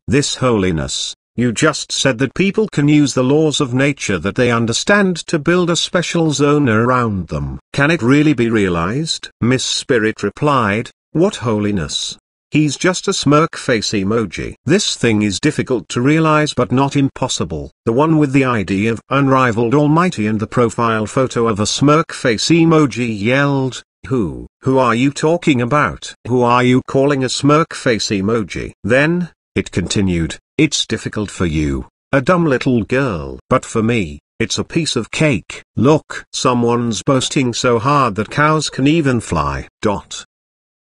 This Holiness, you just said that people can use the laws of nature that they understand to build a special zone around them. Can it really be realized? Miss Spirit replied, what holiness? He's just a smirk face emoji. This thing is difficult to realize but not impossible. The one with the ID of Unrivaled Almighty and the profile photo of a smirk face emoji yelled, Who are you talking about? Who are you calling a smirk face emoji? Then, it continued, it's difficult for you, a dumb little girl. But for me, it's a piece of cake. Look, someone's boasting so hard that cows can even fly.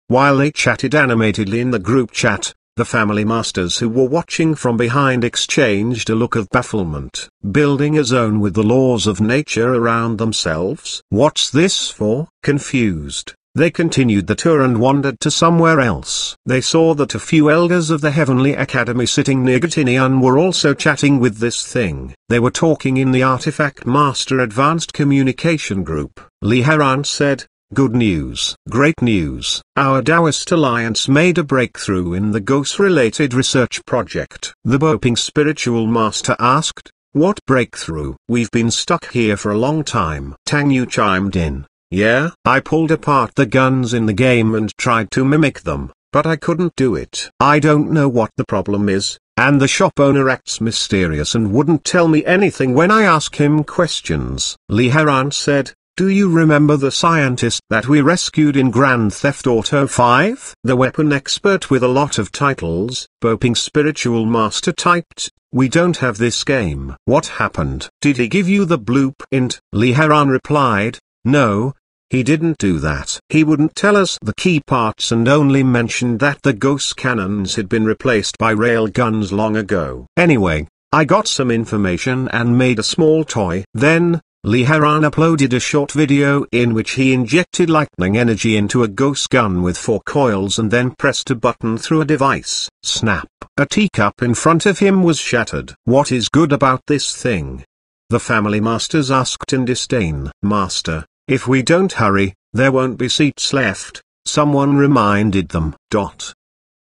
While they chatted animatedly in the group chat, the family masters who were watching from behind exchanged a look of bafflement. Building a zone with the laws of nature around themselves? What's this for? Confused, they continued the tour and wandered to somewhere else. They saw that a few elders of the Heavenly Academy sitting near Gotinian were also chatting with this thing. They were talking in the Artifact Master Advanced Communication Group. Liharan said, Good news. Great news. Our Taoist Alliance made a breakthrough in the ghost-related research project. The Boping Spiritual Master asked, What breakthrough? We've been stuck here for a long time. Tang Yu chimed in. Yeah, I pulled apart the guns in the game and tried to mimic them, but I couldn't do it. I don't know what the problem is, and the shop owner acts mysterious and wouldn't tell me anything when I ask him questions. Liharan said, Do you remember the scientist that we rescued in Grand Theft Auto 5? The weapon expert with a lot of titles, Boping Spiritual Master typed, We don't have this game. What happened? Did he give you the blueprint? Liharan replied, No, he didn't do that. He wouldn't tell us the key parts and only mentioned that the ghost cannons had been replaced by rail guns long ago. Anyway, I got some information and made a small toy. Then, Liharan uploaded a short video in which he injected lightning energy into a ghost gun with 4 coils and then pressed a button through a device. Snap! A teacup in front of him was shattered. What is good about this thing? The family masters asked in disdain. Master, if we don't hurry, there won't be seats left, someone reminded them.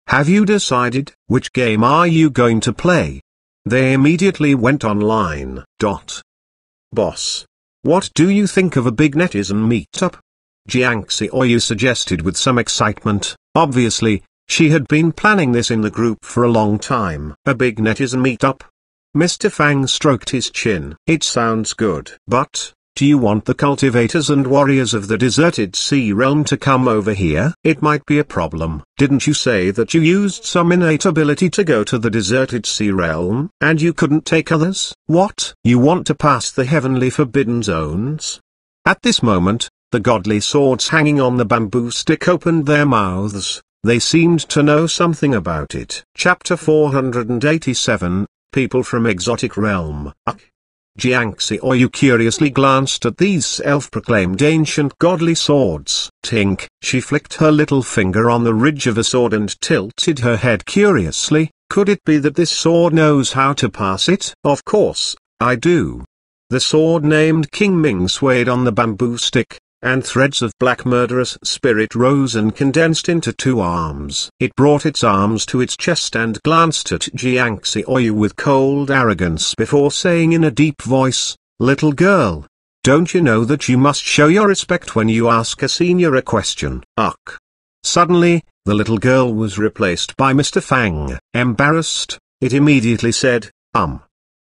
Have you decided? Which game are you going to play? They immediately went online. Boss, what do you think of a big netizen meetup? Jiangxi Oyu suggested with some excitement. Obviously, she had been planning this in the group for a long time. A big netizen meetup? Mr. Fang stroked his chin. It sounds good. But, do you want the cultivators and warriors of the deserted sea realm to come over here? It might be a problem. Didn't you say that you used some innate ability to go to the deserted sea realm, and you couldn't take others? What? You want to pass the heavenly forbidden zones? At this moment, the godly swords hanging on the bamboo stick opened their mouths. They seemed to know something about it. Chapter 487, People from Exotic Realm. Jiangxi Oyu curiously glanced at these self-proclaimed ancient godly swords. Tink, she flicked her little finger on the ridge of a sword and tilted her head curiously. Could it be that this sword knows how to pass it? Of course, I do. The sword named King Ming swayed on the bamboo stick, and threads of black murderous spirit rose and condensed into 2 arms. It brought its arms to its chest and glanced at Jiangxi Oyu with cold arrogance before saying in a deep voice, Little girl, don't you know that you must show your respect when you ask a senior a question? Suddenly, the little girl was replaced by Mr. Fang. Embarrassed, it immediately said,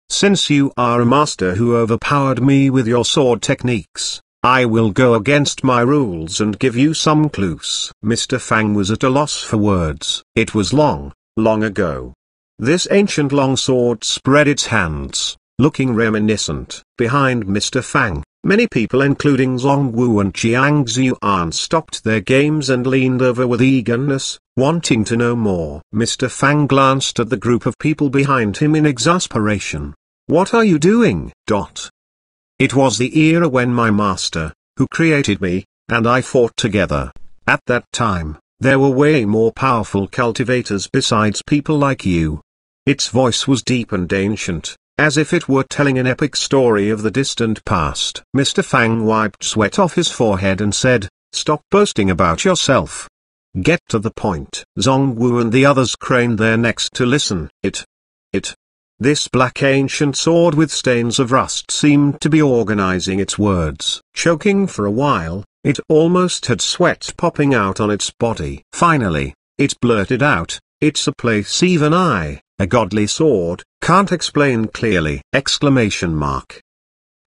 Since you are a master who overpowered me with your sword techniques, I will go against my rules and give you some clues. Mr. Fang was at a loss for words. It was long, long ago. This ancient longsword spread its hands, looking reminiscent. Behind Mr. Fang, many people including Zhongwu and Jiang Ziyuan stopped their games and leaned over with eagerness, wanting to know more. Mr. Fang glanced at the group of people behind him in exasperation. What are you doing? It was the era when my master, who created me, and I fought together. At that time, there were way more powerful cultivators besides people like you." Its voice was deep and ancient, as if it were telling an epic story of the distant past. Mr. Fang wiped sweat off his forehead and said, "Stop boasting about yourself. Get to the point." Zongwu and the others craned their necks to listen. This black ancient sword with stains of rust seemed to be organizing its words. Choking for a while, it almost had sweat popping out on its body. Finally, it blurted out, "It's a place even I, a godly sword, can't explain clearly!" Exclamation mark.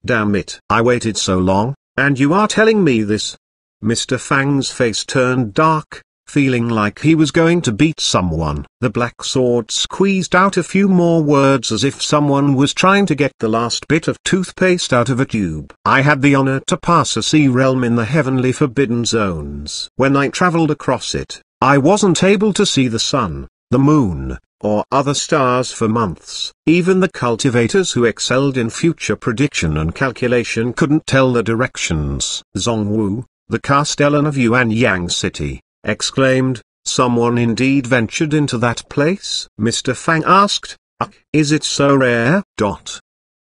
"Damn it! I waited so long, and you are telling me this?" Mr. Fang's face turned dark, feeling like he was going to beat someone. The black sword squeezed out a few more words as if someone was trying to get the last bit of toothpaste out of a tube. "I had the honor to pass a sea realm in the heavenly forbidden zones. When I traveled across it, I wasn't able to see the sun, the moon, or other stars for months. Even the cultivators who excelled in future prediction and calculation couldn't tell the directions." Zongwu, the castellan of Yuanyang City, exclaimed, "Someone indeed ventured into that place?" Mr. Fang asked, "Is it so rare?"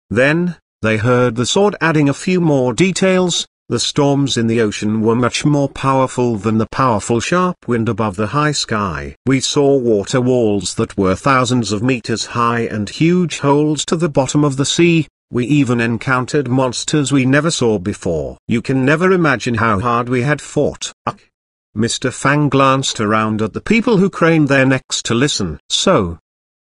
Then, they heard the sword adding a few more details. "The storms in the ocean were much more powerful than the powerful sharp wind above the high sky. We saw water walls that were thousands of meters high and huge holes to the bottom of the sea. We even encountered monsters we never saw before. You can never imagine how hard we had fought." Mr. Fang glanced around at the people who craned their necks to listen. "So,"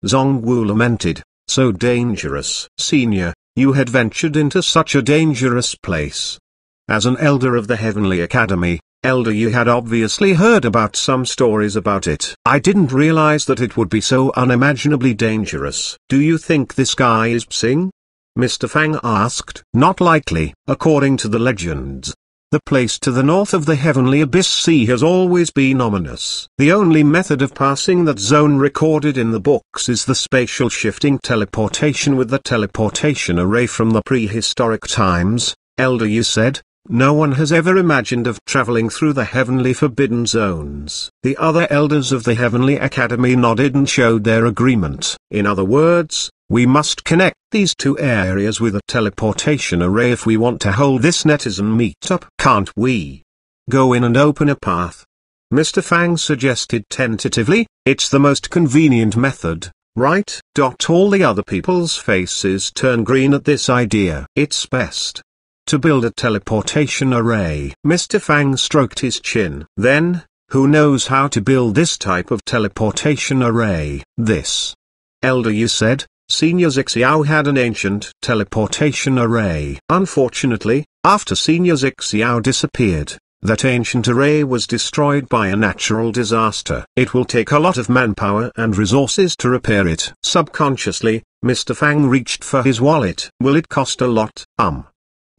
Zongwu lamented, "so dangerous." "Senior, you had ventured into such a dangerous place. As an elder of the Heavenly Academy, Elder, you had obviously heard about some stories about it. I didn't realize that it would be so unimaginably dangerous." "Do you think this guy is Psing?" Mr. Fang asked. "Not likely. According to the legends, the place to the north of the Heavenly Abyss Sea has always been ominous. The only method of passing that zone recorded in the books is the spatial shifting teleportation with the teleportation array from the prehistoric times." "Elder, you said, no one has ever imagined of traveling through the heavenly forbidden zones." The other elders of the Heavenly Academy nodded and showed their agreement. "In other words, we must connect these two areas with a teleportation array if we want to hold this netizen meetup." "Can't we go in and open a path?" Mr. Fang suggested tentatively. "It's the most convenient method, right?" All the other people's faces turned green at this idea. "It's best to build a teleportation array." Mr. Fang stroked his chin. "Then, who knows how to build this type of teleportation array?" "This elder you said, Senior Zixiao, had an ancient teleportation array. Unfortunately, after Senior Zixiao disappeared, that ancient array was destroyed by a natural disaster. It will take a lot of manpower and resources to repair it." Subconsciously, Mr. Fang reached for his wallet. "Will it cost a lot?"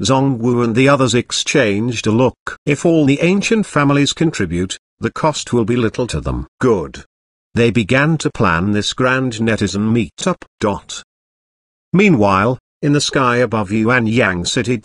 Zongwu and the others exchanged a look. "If all the ancient families contribute, the cost will be little to them." "Good." They began to plan this grand netizen meetup. Meanwhile, in the sky above Yuanyang City,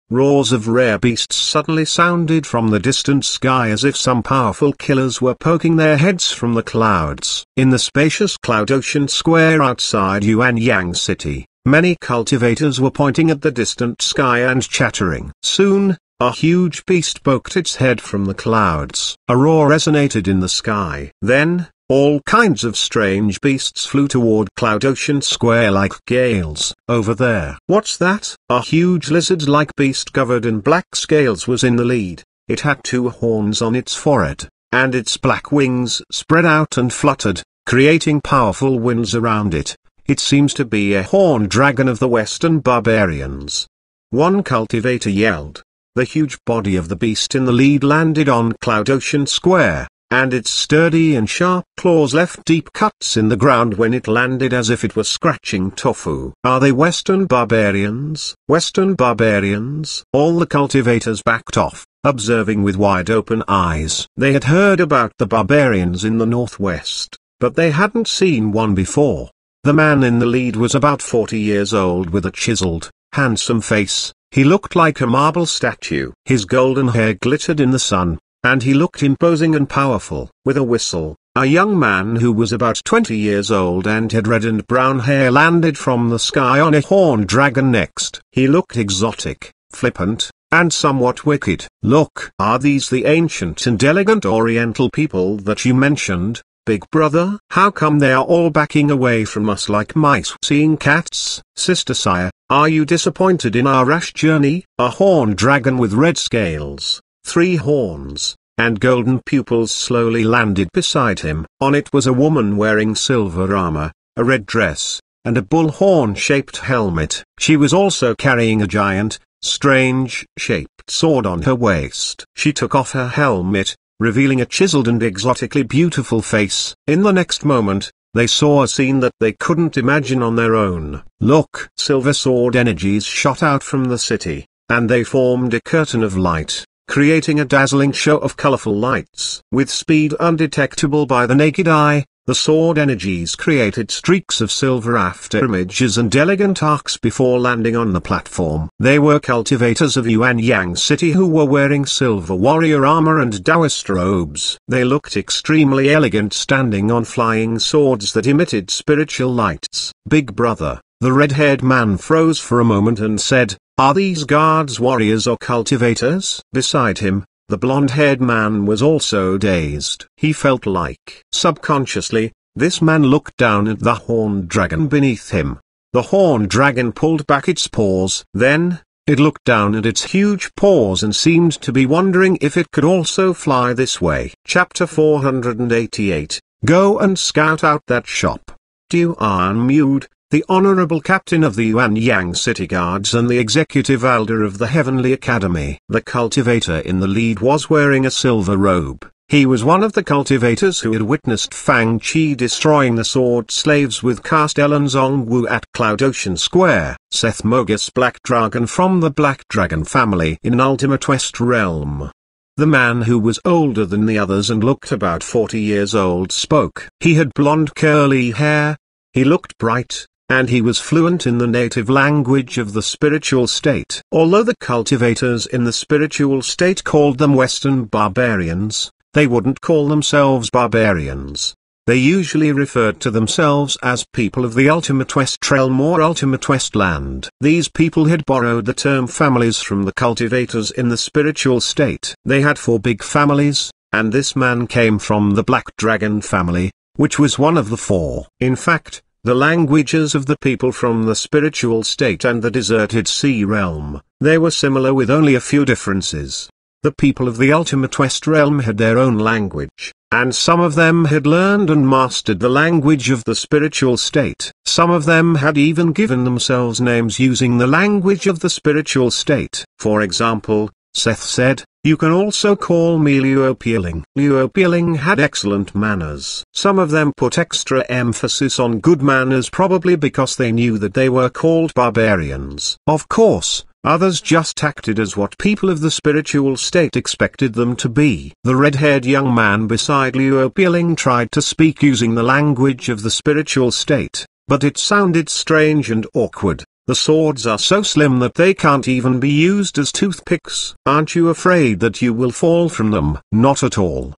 roars of rare beasts suddenly sounded from the distant sky as if some powerful killers were poking their heads from the clouds. In the spacious Cloud Ocean Square outside Yuanyang City, many cultivators were pointing at the distant sky and chattering. Soon, a huge beast poked its head from the clouds. A roar resonated in the sky. Then, all kinds of strange beasts flew toward Cloud Ocean Square like gales. "Over there." "What's that?" A huge lizard-like beast covered in black scales was in the lead. It had two horns on its forehead, and its black wings spread out and fluttered, creating powerful winds around it. It seems to be a horned dragon of the Western barbarians. One cultivator yelled. The huge body of the beast in the lead landed on Cloud Ocean Square, and its sturdy and sharp claws left deep cuts in the ground when it landed as if it were scratching tofu. "Are they Western barbarians?" "Western barbarians?" All the cultivators backed off, observing with wide-open eyes. They had heard about the barbarians in the northwest, but they hadn't seen one before. The man in the lead was about 40 years old with a chiseled, handsome face. He looked like a marble statue. His golden hair glittered in the sun, and he looked imposing and powerful. With a whistle, a young man who was about 20 years old and had red and brown hair landed from the sky on a horned dragon next. He looked exotic, flippant, and somewhat wicked. "Look, are these the ancient and elegant Oriental people that you mentioned, Big Brother? How come they are all backing away from us like mice seeing cats?" "Sister Sire, are you disappointed in our rash journey?" A horned dragon with red scales, 3 horns, and golden pupils slowly landed beside him. On it was a woman wearing silver armor, a red dress, and a bullhorn-shaped helmet. She was also carrying a giant, strange-shaped sword on her waist. She took off her helmet, revealing a chiseled and exotically beautiful face. In the next moment, they saw a scene that they couldn't imagine on their own. "Look!" Silver sword energies shot out from the city, and they formed a curtain of light, creating a dazzling show of colorful lights. With speed undetectable by the naked eye, the sword energies created streaks of silver after images and elegant arcs before landing on the platform. They were cultivators of Yuan Yang City who were wearing silver warrior armor and Taoist robes. They looked extremely elegant standing on flying swords that emitted spiritual lights. "Big Brother," the red-haired man froze for a moment and said, "Are these guards warriors or cultivators?" Beside him, the blonde-haired man was also dazed. He felt like, subconsciously, this man looked down at the horned dragon beneath him. The horned dragon pulled back its paws. Then, it looked down at its huge paws and seemed to be wondering if it could also fly this way. Chapter 488, Go and Scout Out That Shop. Duan Mude, the honorable captain of the Yuan Yang City Guards and the executive elder of the Heavenly Academy. The cultivator in the lead was wearing a silver robe. He was one of the cultivators who had witnessed Fang Chi destroying the sword slaves with Castellan Zongwu at Cloud Ocean Square. Seth Mogus, Black Dragon from the Black Dragon family in Ultimate West Realm. The man who was older than the others and looked about 40 years old spoke. He had blonde curly hair. He looked bright, and he was fluent in the native language of the spiritual state. Although the cultivators in the spiritual state called them Western barbarians, they wouldn't call themselves barbarians. They usually referred to themselves as people of the Ultimate West Realm or Ultimate West Land. These people had borrowed the term families from the cultivators in the spiritual state. They had 4 big families, and this man came from the Black Dragon family, which was one of the 4. In fact, the languages of the people from the spiritual state and the deserted sea realm, they were similar with only a few differences. The people of the Ultimate West Realm had their own language, and some of them had learned and mastered the language of the spiritual state. Some of them had even given themselves names using the language of the spiritual state. For example, Seth said, "You can also call me Luo Peeling." Luo Peeling had excellent manners. Some of them put extra emphasis on good manners probably because they knew that they were called barbarians. Of course, others just acted as what people of the spiritual state expected them to be. The red-haired young man beside Luo Peeling tried to speak using the language of the spiritual state, but it sounded strange and awkward. "The swords are so slim that they can't even be used as toothpicks. Aren't you afraid that you will fall from them?" "Not at all."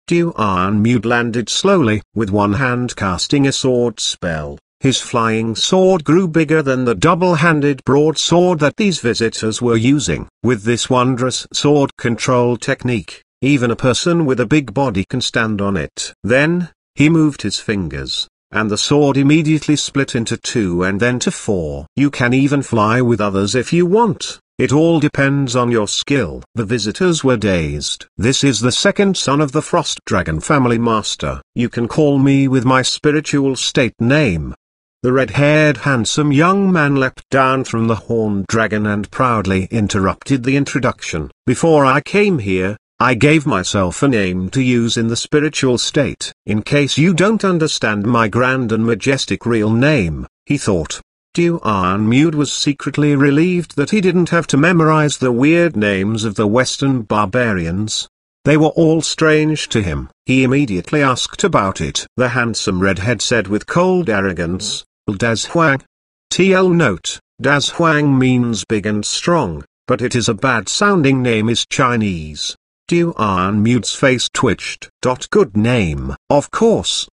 Duan Mude landed slowly, with one hand casting a sword spell. His flying sword grew bigger than the double-handed broadsword that these visitors were using. With this wondrous sword control technique, even a person with a big body can stand on it. Then, he moved his fingers, and the sword immediately split into 2 and then to 4. You can even fly with others if you want. It all depends on your skill. The visitors were dazed. "This is the second son of the Frost Dragon family master. You can call me with my spiritual state name." The red-haired handsome young man leapt down from the horned dragon and proudly interrupted the introduction. "Before I came here, I gave myself a name to use in the spiritual state. In case you don't understand my grand and majestic real name," he thought. Duan Mude was secretly relieved that he didn't have to memorize the weird names of the Western barbarians. They were all strange to him. He immediately asked about it. The handsome redhead said with cold arrogance, "Daz Huang." TL note: Das Huang means big and strong, but it is a bad sounding name is Chinese. Duan Mute's face twitched. Good name. Of course.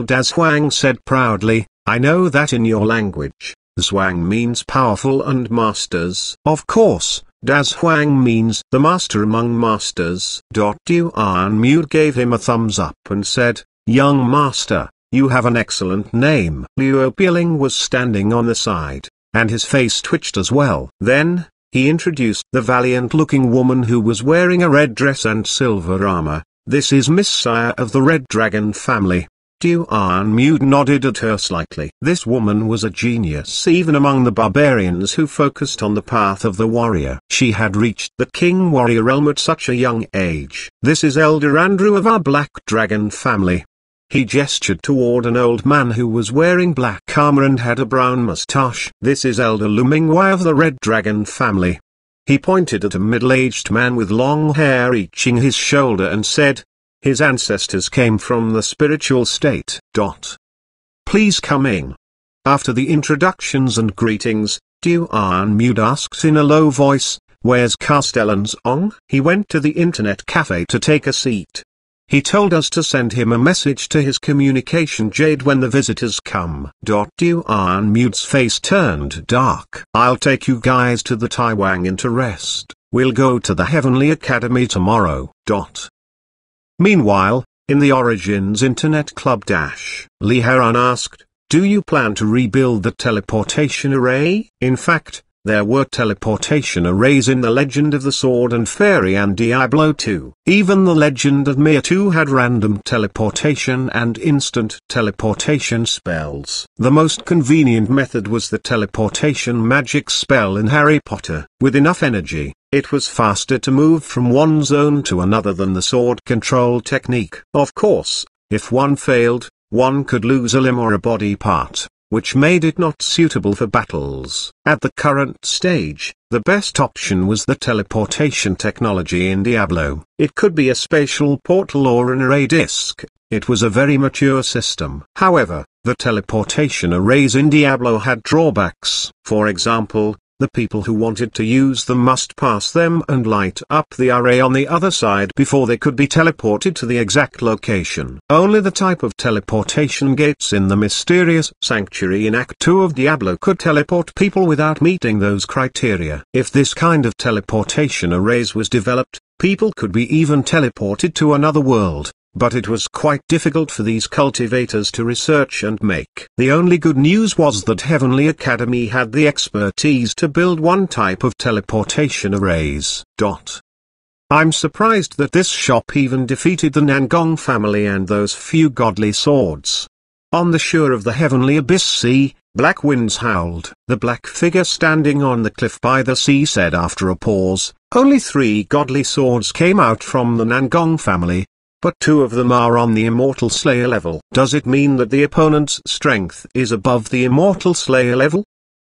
Das Huang said proudly, I know that in your language, Zhuang means powerful and masters. Of course, Das Huang means the master among masters. Duan Mute gave him a thumbs up and said, young master, you have an excellent name. Liu Bieling was standing on the side, and his face twitched as well. Then, he introduced the valiant-looking woman who was wearing a red dress and silver armor. This is Miss Saya of the Red Dragon family. Duan Mute nodded at her slightly. This woman was a genius even among the barbarians who focused on the path of the warrior. She had reached the king warrior realm at such a young age. This is Elder Andrew of our Black Dragon family. He gestured toward an old man who was wearing black armor and had a brown mustache. This is Elder Lu Mingwei of the Red Dragon family. He pointed at a middle-aged man with long hair reaching his shoulder and said, his ancestors came from the spiritual state. Please come in. After the introductions and greetings, Duan Mute asked in a low voice, where's Castellan Zong? He went to the internet cafe to take a seat. He told us to send him a message to his communication jade when the visitors come. Duan Mute's face turned dark. I'll take you guys to the Taiwang Inn to rest. We'll go to the Heavenly Academy tomorrow. Meanwhile, in the Origins Internet Club Li Heran asked, do you plan to rebuild the teleportation array? In fact, there were teleportation arrays in the Legend of the Sword and Fairy and Diablo 2. Even the Legend of Mir 2 had random teleportation and instant teleportation spells. The most convenient method was the teleportation magic spell in Harry Potter. With enough energy, it was faster to move from one zone to another than the sword control technique. Of course, if one failed, one could lose a limb or a body part, which made it not suitable for battles. At the current stage, the best option was the teleportation technology in Diablo. It could be a spatial portal or an array disk. It was a very mature system. However, the teleportation arrays in Diablo had drawbacks. For example, the people who wanted to use them must pass them and light up the array on the other side before they could be teleported to the exact location. Only the type of teleportation gates in the mysterious sanctuary in Act 2 of Diablo could teleport people without meeting those criteria. If this kind of teleportation arrays was developed, people could be even teleported to another world. But it was quite difficult for these cultivators to research and make. The only good news was that Heavenly Academy had the expertise to build one type of teleportation arrays. I'm surprised that this shop even defeated the Nangong family and those few godly swords. On the shore of the Heavenly Abyss Sea, black winds howled. The black figure standing on the cliff by the sea said after a pause, only 3 godly swords came out from the Nangong family. But 2 of them are on the Immortal Slayer level. Does it mean that the opponent's strength is above the Immortal Slayer level?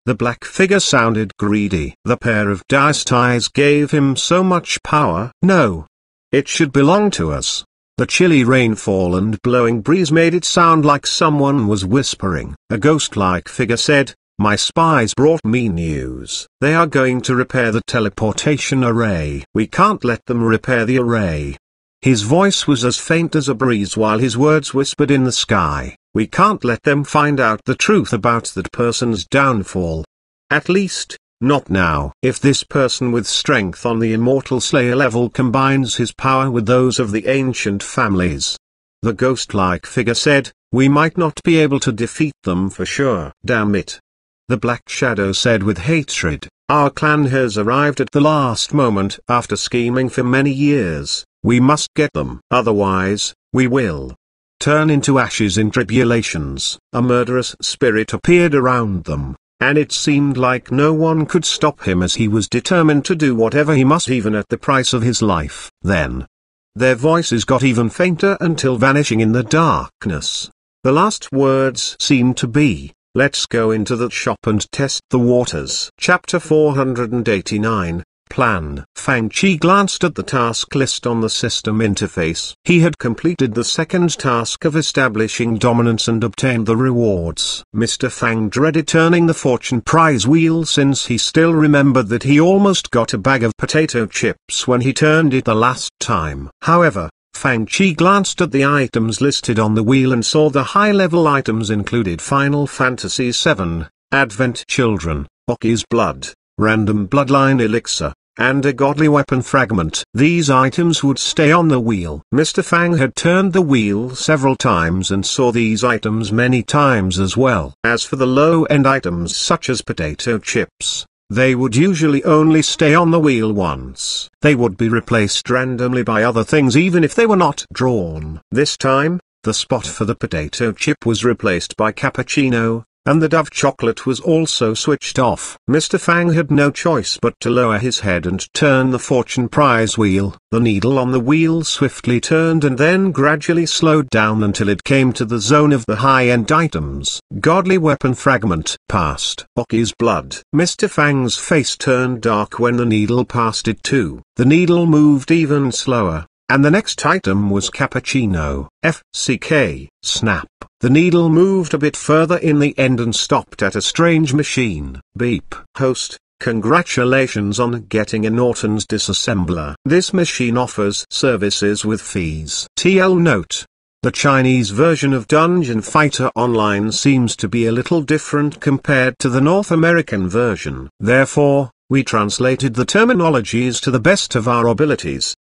The black figure sounded greedy. The pair of dice ties gave him so much power. No. It should belong to us. The chilly rainfall and blowing breeze made it sound like someone was whispering. A ghost-like figure said, my spies brought me news. They are going to repair the teleportation array. We can't let them repair the array. His voice was as faint as a breeze while his words whispered in the sky. We can't let them find out the truth about that person's downfall. At least, not now. If this person with strength on the Immortal Slayer level combines his power with those of the ancient families, the ghost-like figure said, we might not be able to defeat them for sure. Damn it. The Black Shadow said with hatred, our clan has arrived at the last moment after scheming for many years. We must get them. Otherwise, we will turn into ashes in tribulations. A murderous spirit appeared around them, and it seemed like no one could stop him as he was determined to do whatever he must even at the price of his life. Then, their voices got even fainter until vanishing in the darkness. The last words seemed to be, let's go into the shop and test the waters. Chapter 489, plan. Fang Chi glanced at the task list on the system interface. He had completed the second task of establishing dominance and obtained the rewards. Mr. Fang dreaded turning the fortune prize wheel since he still remembered that he almost got a bag of potato chips when he turned it the last time. However, Fang Chi glanced at the items listed on the wheel and saw the high-level items included Final Fantasy VII, Advent Children, Oki's Blood, Random Bloodline Elixir, and a Godly Weapon Fragment. These items would stay on the wheel. Mr. Fang had turned the wheel several times and saw these items many times as well. As for the low-end items such as potato chips, they would usually only stay on the wheel once. They would be replaced randomly by other things even if they were not drawn. This time, the spot for the potato chip was replaced by cappuccino, and the Dove chocolate was also switched off. Mr. Fang had no choice but to lower his head and turn the fortune prize wheel. The needle on the wheel swiftly turned and then gradually slowed down until it came to the zone of the high-end items. Godly Weapon Fragment passed. Oki's Blood. Mr. Fang's face turned dark when the needle passed it too. The needle moved even slower, and the next item was Cappuccino. FCK. Snap. The needle moved a bit further in the end and stopped at a strange machine. Beep. Host, congratulations on getting a Norton's disassembler. This machine offers services with fees. TL note. The Chinese version of Dungeon Fighter Online seems to be a little different compared to the North American version. Therefore, we translated the terminologies to the best of our abilities.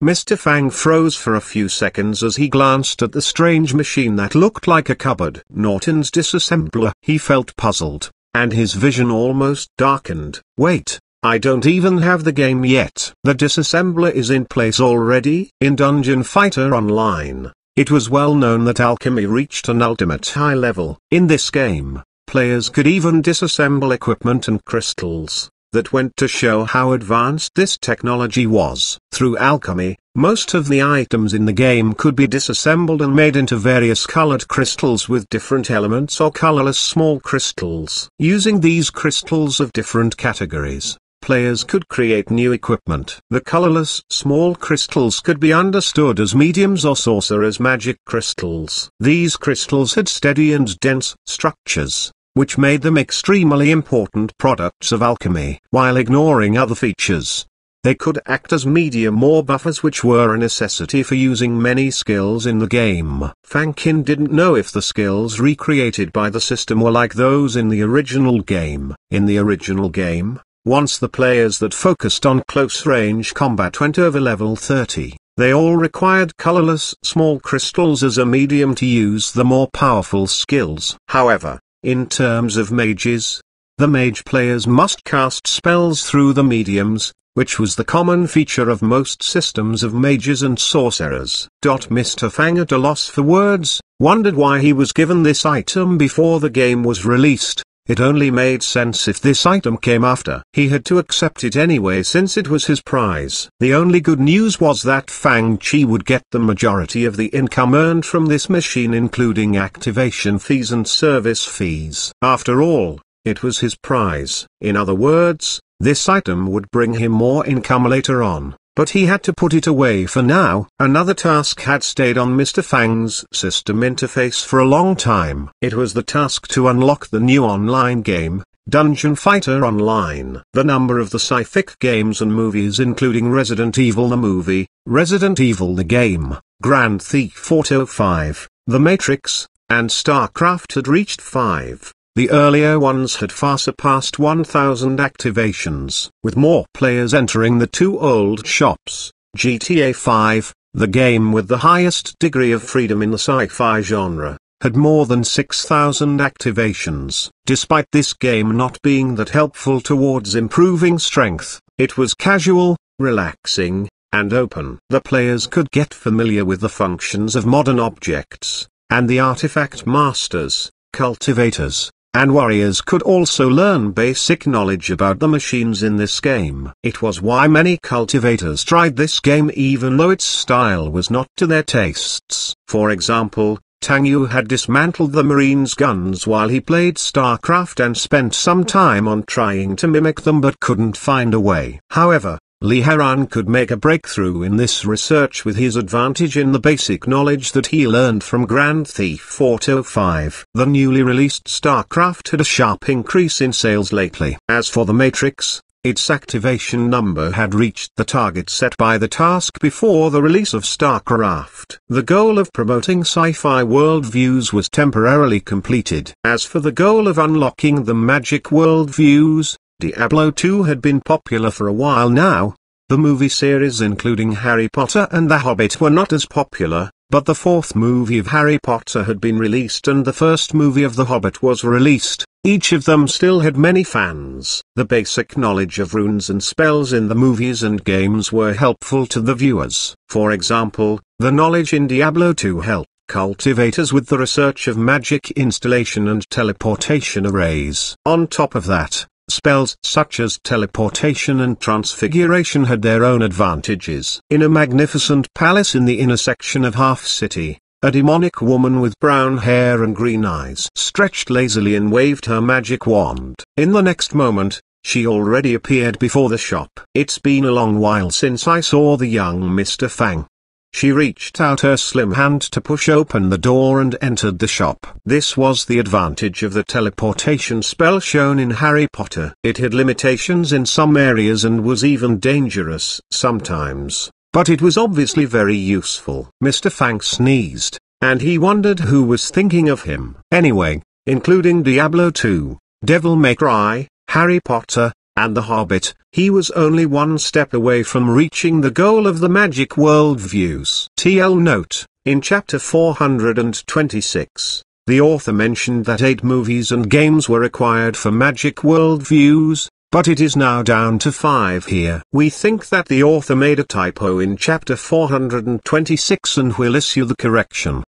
Mr. Fang froze for a few seconds as he glanced at the strange machine that looked like a cupboard. Norton's disassembler. He felt puzzled, and his vision almost darkened. Wait, I don't even have the game yet. The disassembler is in place already? In Dungeon Fighter Online, it was well known that alchemy reached an ultimate high level. In this game, players could even disassemble equipment and crystals. That went to show how advanced this technology was. Through alchemy, most of the items in the game could be disassembled and made into various colored crystals with different elements or colorless small crystals. Using these crystals of different categories, players could create new equipment. The colorless small crystals could be understood as mediums or sorcerer's magic crystals. These crystals had steady and dense structures, which made them extremely important products of alchemy. While ignoring other features, they could act as medium or buffers, which were a necessity for using many skills in the game. Fang Qin didn't know if the skills recreated by the system were like those in the original game. In the original game, once the players that focused on close-range combat went over level 30, they all required colorless small crystals as a medium to use the more powerful skills. However, in terms of mages, the mage players must cast spells through the mediums, which was the common feature of most systems of mages and sorcerers. Mr. Fang, at a loss for words, wondered why he was given this item before the game was released. It only made sense if this item came after. He had to accept it anyway since it was his prize. The only good news was that Fang Chi would get the majority of the income earned from this machine, including activation fees and service fees. After all, it was his prize. In other words, this item would bring him more income later on, but he had to put it away for now. Another task had stayed on Mr. Fang's system interface for a long time. It was the task to unlock the new online game, Dungeon Fighter Online. The number of the sci-fi games and movies, including Resident Evil the movie, Resident Evil the game, Grand Theft Auto 5, The Matrix, and StarCraft had reached 5. The earlier ones had far surpassed 1,000 activations. With more players entering the two old shops, GTA 5, the game with the highest degree of freedom in the sci-fi genre, had more than 6,000 activations. Despite this game not being that helpful towards improving strength, it was casual, relaxing, and open. The players could get familiar with the functions of modern objects, and the artifact masters, cultivators, and warriors could also learn basic knowledge about the machines in this game. It was why many cultivators tried this game even though its style was not to their tastes. For example, Tang Yu had dismantled the Marines' guns while he played StarCraft and spent some time on trying to mimic them but couldn't find a way. However, Li Haran could make a breakthrough in this research with his advantage in the basic knowledge that he learned from Grand Theft Auto V. The newly released StarCraft had a sharp increase in sales lately. As for the Matrix, its activation number had reached the target set by the task before the release of StarCraft. The goal of promoting sci-fi worldviews was temporarily completed. As for the goal of unlocking the magic worldviews, Diablo 2 had been popular for a while now. The movie series including Harry Potter and The Hobbit were not as popular, but the fourth movie of Harry Potter had been released and the first movie of The Hobbit was released. Each of them still had many fans. The basic knowledge of runes and spells in the movies and games were helpful to the viewers. For example, the knowledge in Diablo 2 helped cultivators with the research of magic installation and teleportation arrays. On top of that, spells such as teleportation and transfiguration had their own advantages. In a magnificent palace in the inner section of Half City, a demonic woman with brown hair and green eyes stretched lazily and waved her magic wand. In the next moment, she already appeared before the shop. "It's been a long while since I saw the young Mr. Fang." She reached out her slim hand to push open the door and entered the shop. This was the advantage of the teleportation spell shown in Harry Potter. It had limitations in some areas and was even dangerous sometimes, but it was obviously very useful. Mr. Fang sneezed, and he wondered who was thinking of him. Anyway, including Diablo 2, Devil May Cry, Harry Potter, and The Hobbit, he was only one step away from reaching the goal of the magic worldviews. TL note, in chapter 426, the author mentioned that 8 movies and games were required for magic worldviews, but it is now down to 5 here. We think that the author made a typo in chapter 426 and will issue the correction.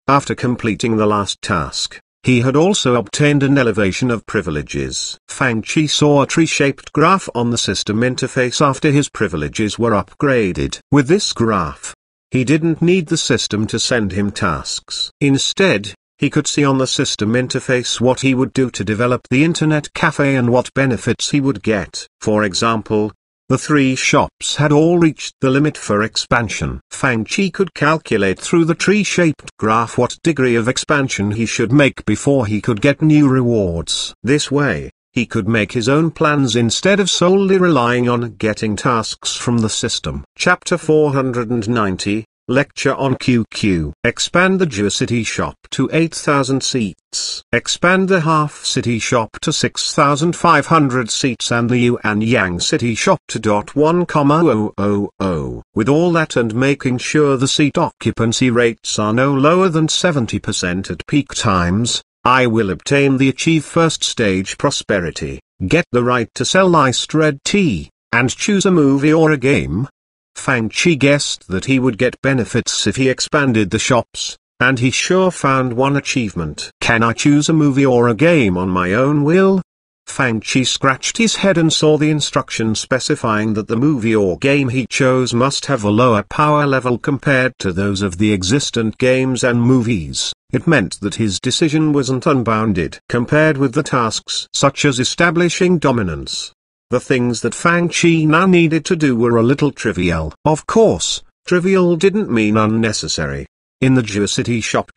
After completing the last task, he had also obtained an elevation of privileges. Fang Chi saw a tree-shaped graph on the system interface after his privileges were upgraded. With this graph, he didn't need the system to send him tasks. Instead, he could see on the system interface what he would do to develop the internet cafe and what benefits he would get. For example, the 3 shops had all reached the limit for expansion. Fang Chi could calculate through the tree-shaped graph what degree of expansion he should make before he could get new rewards. This way, he could make his own plans instead of solely relying on getting tasks from the system. Chapter 490, Lecture on QQ. Expand the GeoCity shop to 8,000 seats. Expand the Half City shop to 6,500 seats and the Yuan Yang City shop to 1,000. With all that and making sure the seat occupancy rates are no lower than 70% at peak times, I will obtain the Achieve First Stage Prosperity, get the right to sell iced red tea, and choose a movie or a game. Fang Chi guessed that he would get benefits if he expanded the shops, and he sure found one achievement. Can I choose a movie or a game on my own will? Fang Chi scratched his head and saw the instruction specifying that the movie or game he chose must have a lower power level compared to those of the existent games and movies. It meant that his decision wasn't unbounded compared with the tasks such as establishing dominance. The things that Fang Chi now needed to do were a little trivial. Of course, trivial didn't mean unnecessary. In the GeoCity shop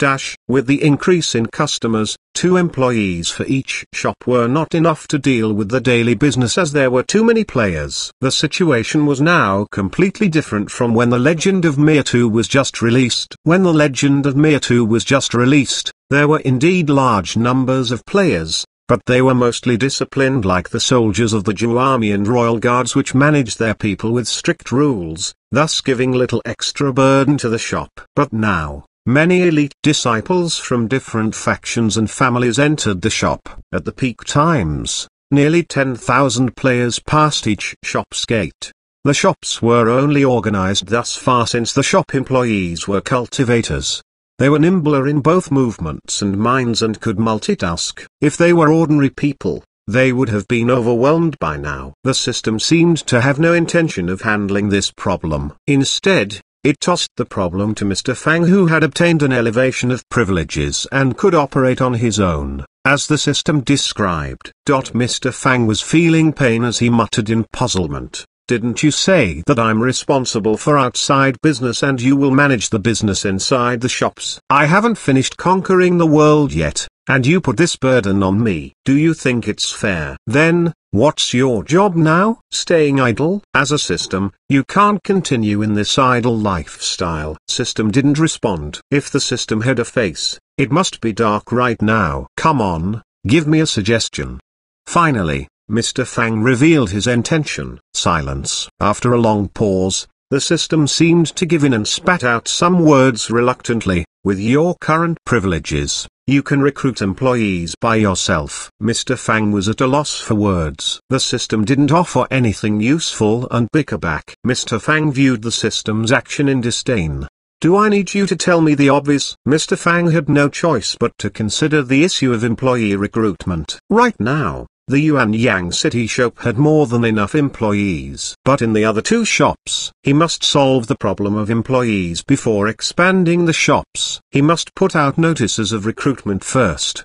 with the increase in customers, 2 employees for each shop were not enough to deal with the daily business as there were too many players. The situation was now completely different from when The Legend of Mir 2 was just released. When The Legend of Mir 2 was just released, there were indeed large numbers of players, but they were mostly disciplined like the soldiers of the Zhou army and royal guards which managed their people with strict rules, thus giving little extra burden to the shop. But now, many elite disciples from different factions and families entered the shop. At the peak times, nearly 10,000 players passed each shop's gate. The shops were only organized thus far since the shop employees were cultivators. They were nimbler in both movements and minds and could multitask. If they were ordinary people, they would have been overwhelmed by now. The system seemed to have no intention of handling this problem. Instead, It tossed the problem to Mr. Fang, who had obtained an elevation of privileges and could operate on his own, as the system described. Mr. Fang was feeling pain as he muttered in puzzlement. Didn't you say that I'm responsible for outside business and you will manage the business inside the shops? I haven't finished conquering the world yet, and you put this burden on me. Do you think it's fair? Then, what's your job now? Staying idle? As a system, you can't continue in this idle lifestyle. System didn't respond. If the system had a face, it must be dark right now. Come on, give me a suggestion. Finally, Mr. Fang revealed his intention. Silence. After a long pause, the system seemed to give in and spat out some words reluctantly. With your current privileges, you can recruit employees by yourself. Mr. Fang was at a loss for words. The system didn't offer anything useful and bicker back. Mr. Fang viewed the system's action in disdain. Do I need you to tell me the obvious? Mr. Fang had no choice but to consider the issue of employee recruitment. Right now, the Yuanyang City shop had more than enough employees. But in the other two shops, he must solve the problem of employees before expanding the shops. He must put out notices of recruitment first.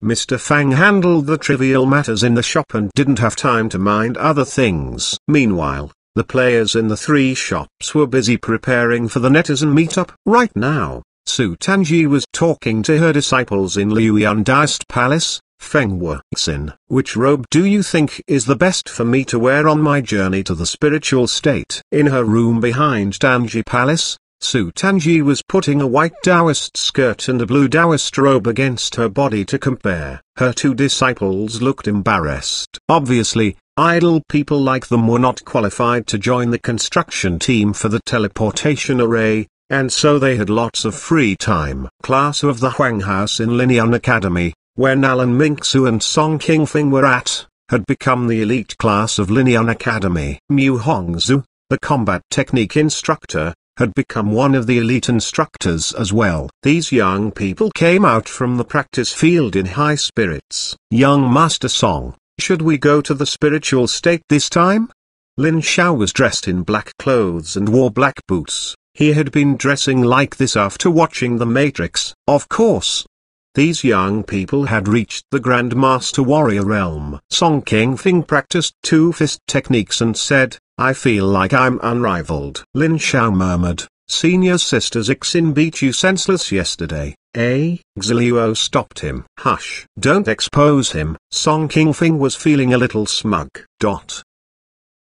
Mr. Fang handled the trivial matters in the shop and didn't have time to mind other things. Meanwhile, the players in the three shops were busy preparing for the netizen meetup. Right now, Su Tanji was talking to her disciples in Liuyan Daoist Palace. Fengwu Xin, which robe do you think is the best for me to wear on my journey to the spiritual state? In her room behind Danji Palace, Su Tanji was putting a white Taoist skirt and a blue Taoist robe against her body to compare. Her two disciples looked embarrassed. Obviously, idle people like them were not qualified to join the construction team for the teleportation array, and so they had lots of free time. Class of the Huang House in Linian Academy, where Nalan Mingsu and Song Qingfeng were at, had become the elite class of Linian Academy. Mu Hongzhu, the combat technique instructor, had become one of the elite instructors as well. These young people came out from the practice field in high spirits. Young Master Song, should we go to the spiritual state this time? Lin Xiao was dressed in black clothes and wore black boots. He had been dressing like this after watching The Matrix. Of course. These young people had reached the Grandmaster Warrior realm. Song Qingfeng practiced two-fist techniques and said, I feel like I'm unrivaled. Lin Xiao murmured, Senior Sister Zixin beat you senseless yesterday, eh? Xiluo stopped him. Hush. Don't expose him. Song Qingfeng was feeling a little smug.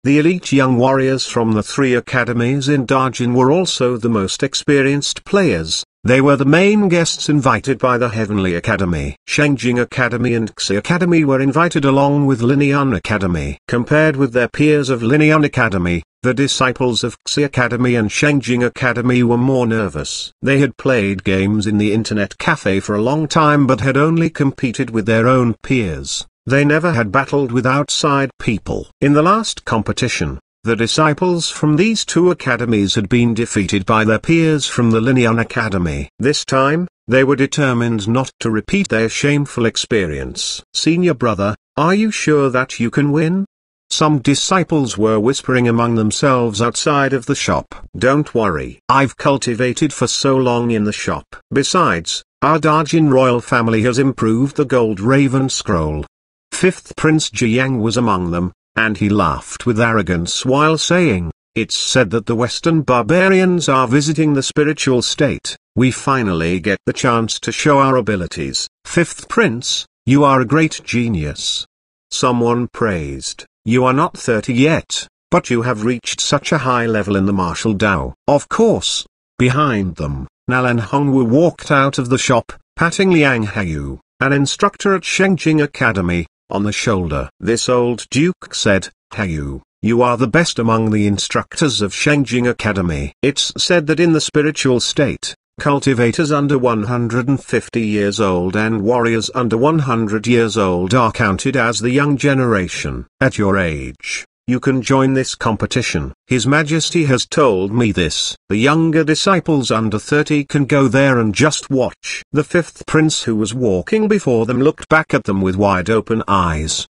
The elite young warriors from the three academies in Dajin were also the most experienced players. They were the main guests invited by the Heavenly Academy. Shengjing Academy and Xi Academy were invited along with Linian Academy. Compared with their peers of Linian Academy, the disciples of Xi Academy and Shengjing Academy were more nervous. They had played games in the internet cafe for a long time but had only competed with their own peers. They never had battled with outside people. In the last competition, the disciples from these two academies had been defeated by their peers from the Linian Academy. This time, they were determined not to repeat their shameful experience. Senior brother, are you sure that you can win? Some disciples were whispering among themselves outside of the shop. Don't worry. I've cultivated for so long in the shop. Besides, our Dajin royal family has improved the Gold Raven Scroll. Fifth Prince Jiang was among them, and he laughed with arrogance while saying, it's said that the Western barbarians are visiting the spiritual state. We finally get the chance to show our abilities. Fifth Prince, you are a great genius. Someone praised, you are not 30 yet, but you have reached such a high level in the martial Dao. Of course. Behind them, Nalan Hongwu walked out of the shop, patting Liang Hayu, an instructor at Shengjing Academy, on the shoulder. This old duke said, Hayu, you are the best among the instructors of Shengjing Academy. It's said that in the spiritual state, cultivators under 150 years old and warriors under 100 years old are counted as the young generation. At your age, you can join this competition. His Majesty has told me this. The younger disciples under 30 can go there and just watch. The fifth prince who was walking before them looked back at them with wide open eyes.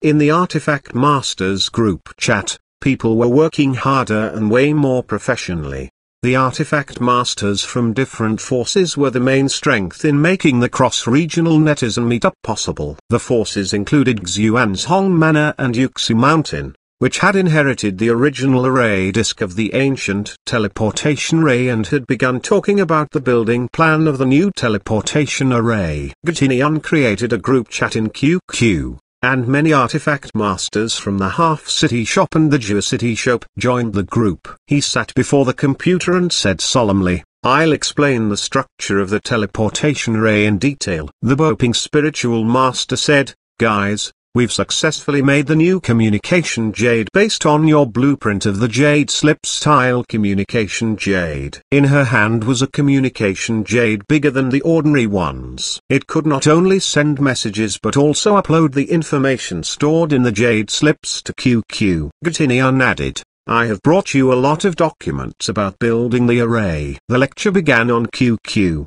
In the Artifact Masters group chat, people were working harder and way more professionally. The artifact masters from different forces were the main strength in making the cross-regional Netizen meetup possible. The forces included Xuan's Hong Manor and Yuxi Mountain, which had inherited the original array disk of the ancient teleportation ray and had begun talking about the building plan of the new teleportation array. Gatinian created a group chat in QQ, and many artifact masters from the Half City Shop and the Geocity Shop joined the group. He sat before the computer and said solemnly, "I'll explain the structure of the teleportation ray in detail." The Boping spiritual master said, "Guys, we've successfully made the new communication jade based on your blueprint of the jade slip style communication jade." In her hand was a communication jade bigger than the ordinary ones. It could not only send messages but also upload the information stored in the jade slips to QQ. Gatinian added, "I have brought you a lot of documents about building the array." The lecture began on QQ.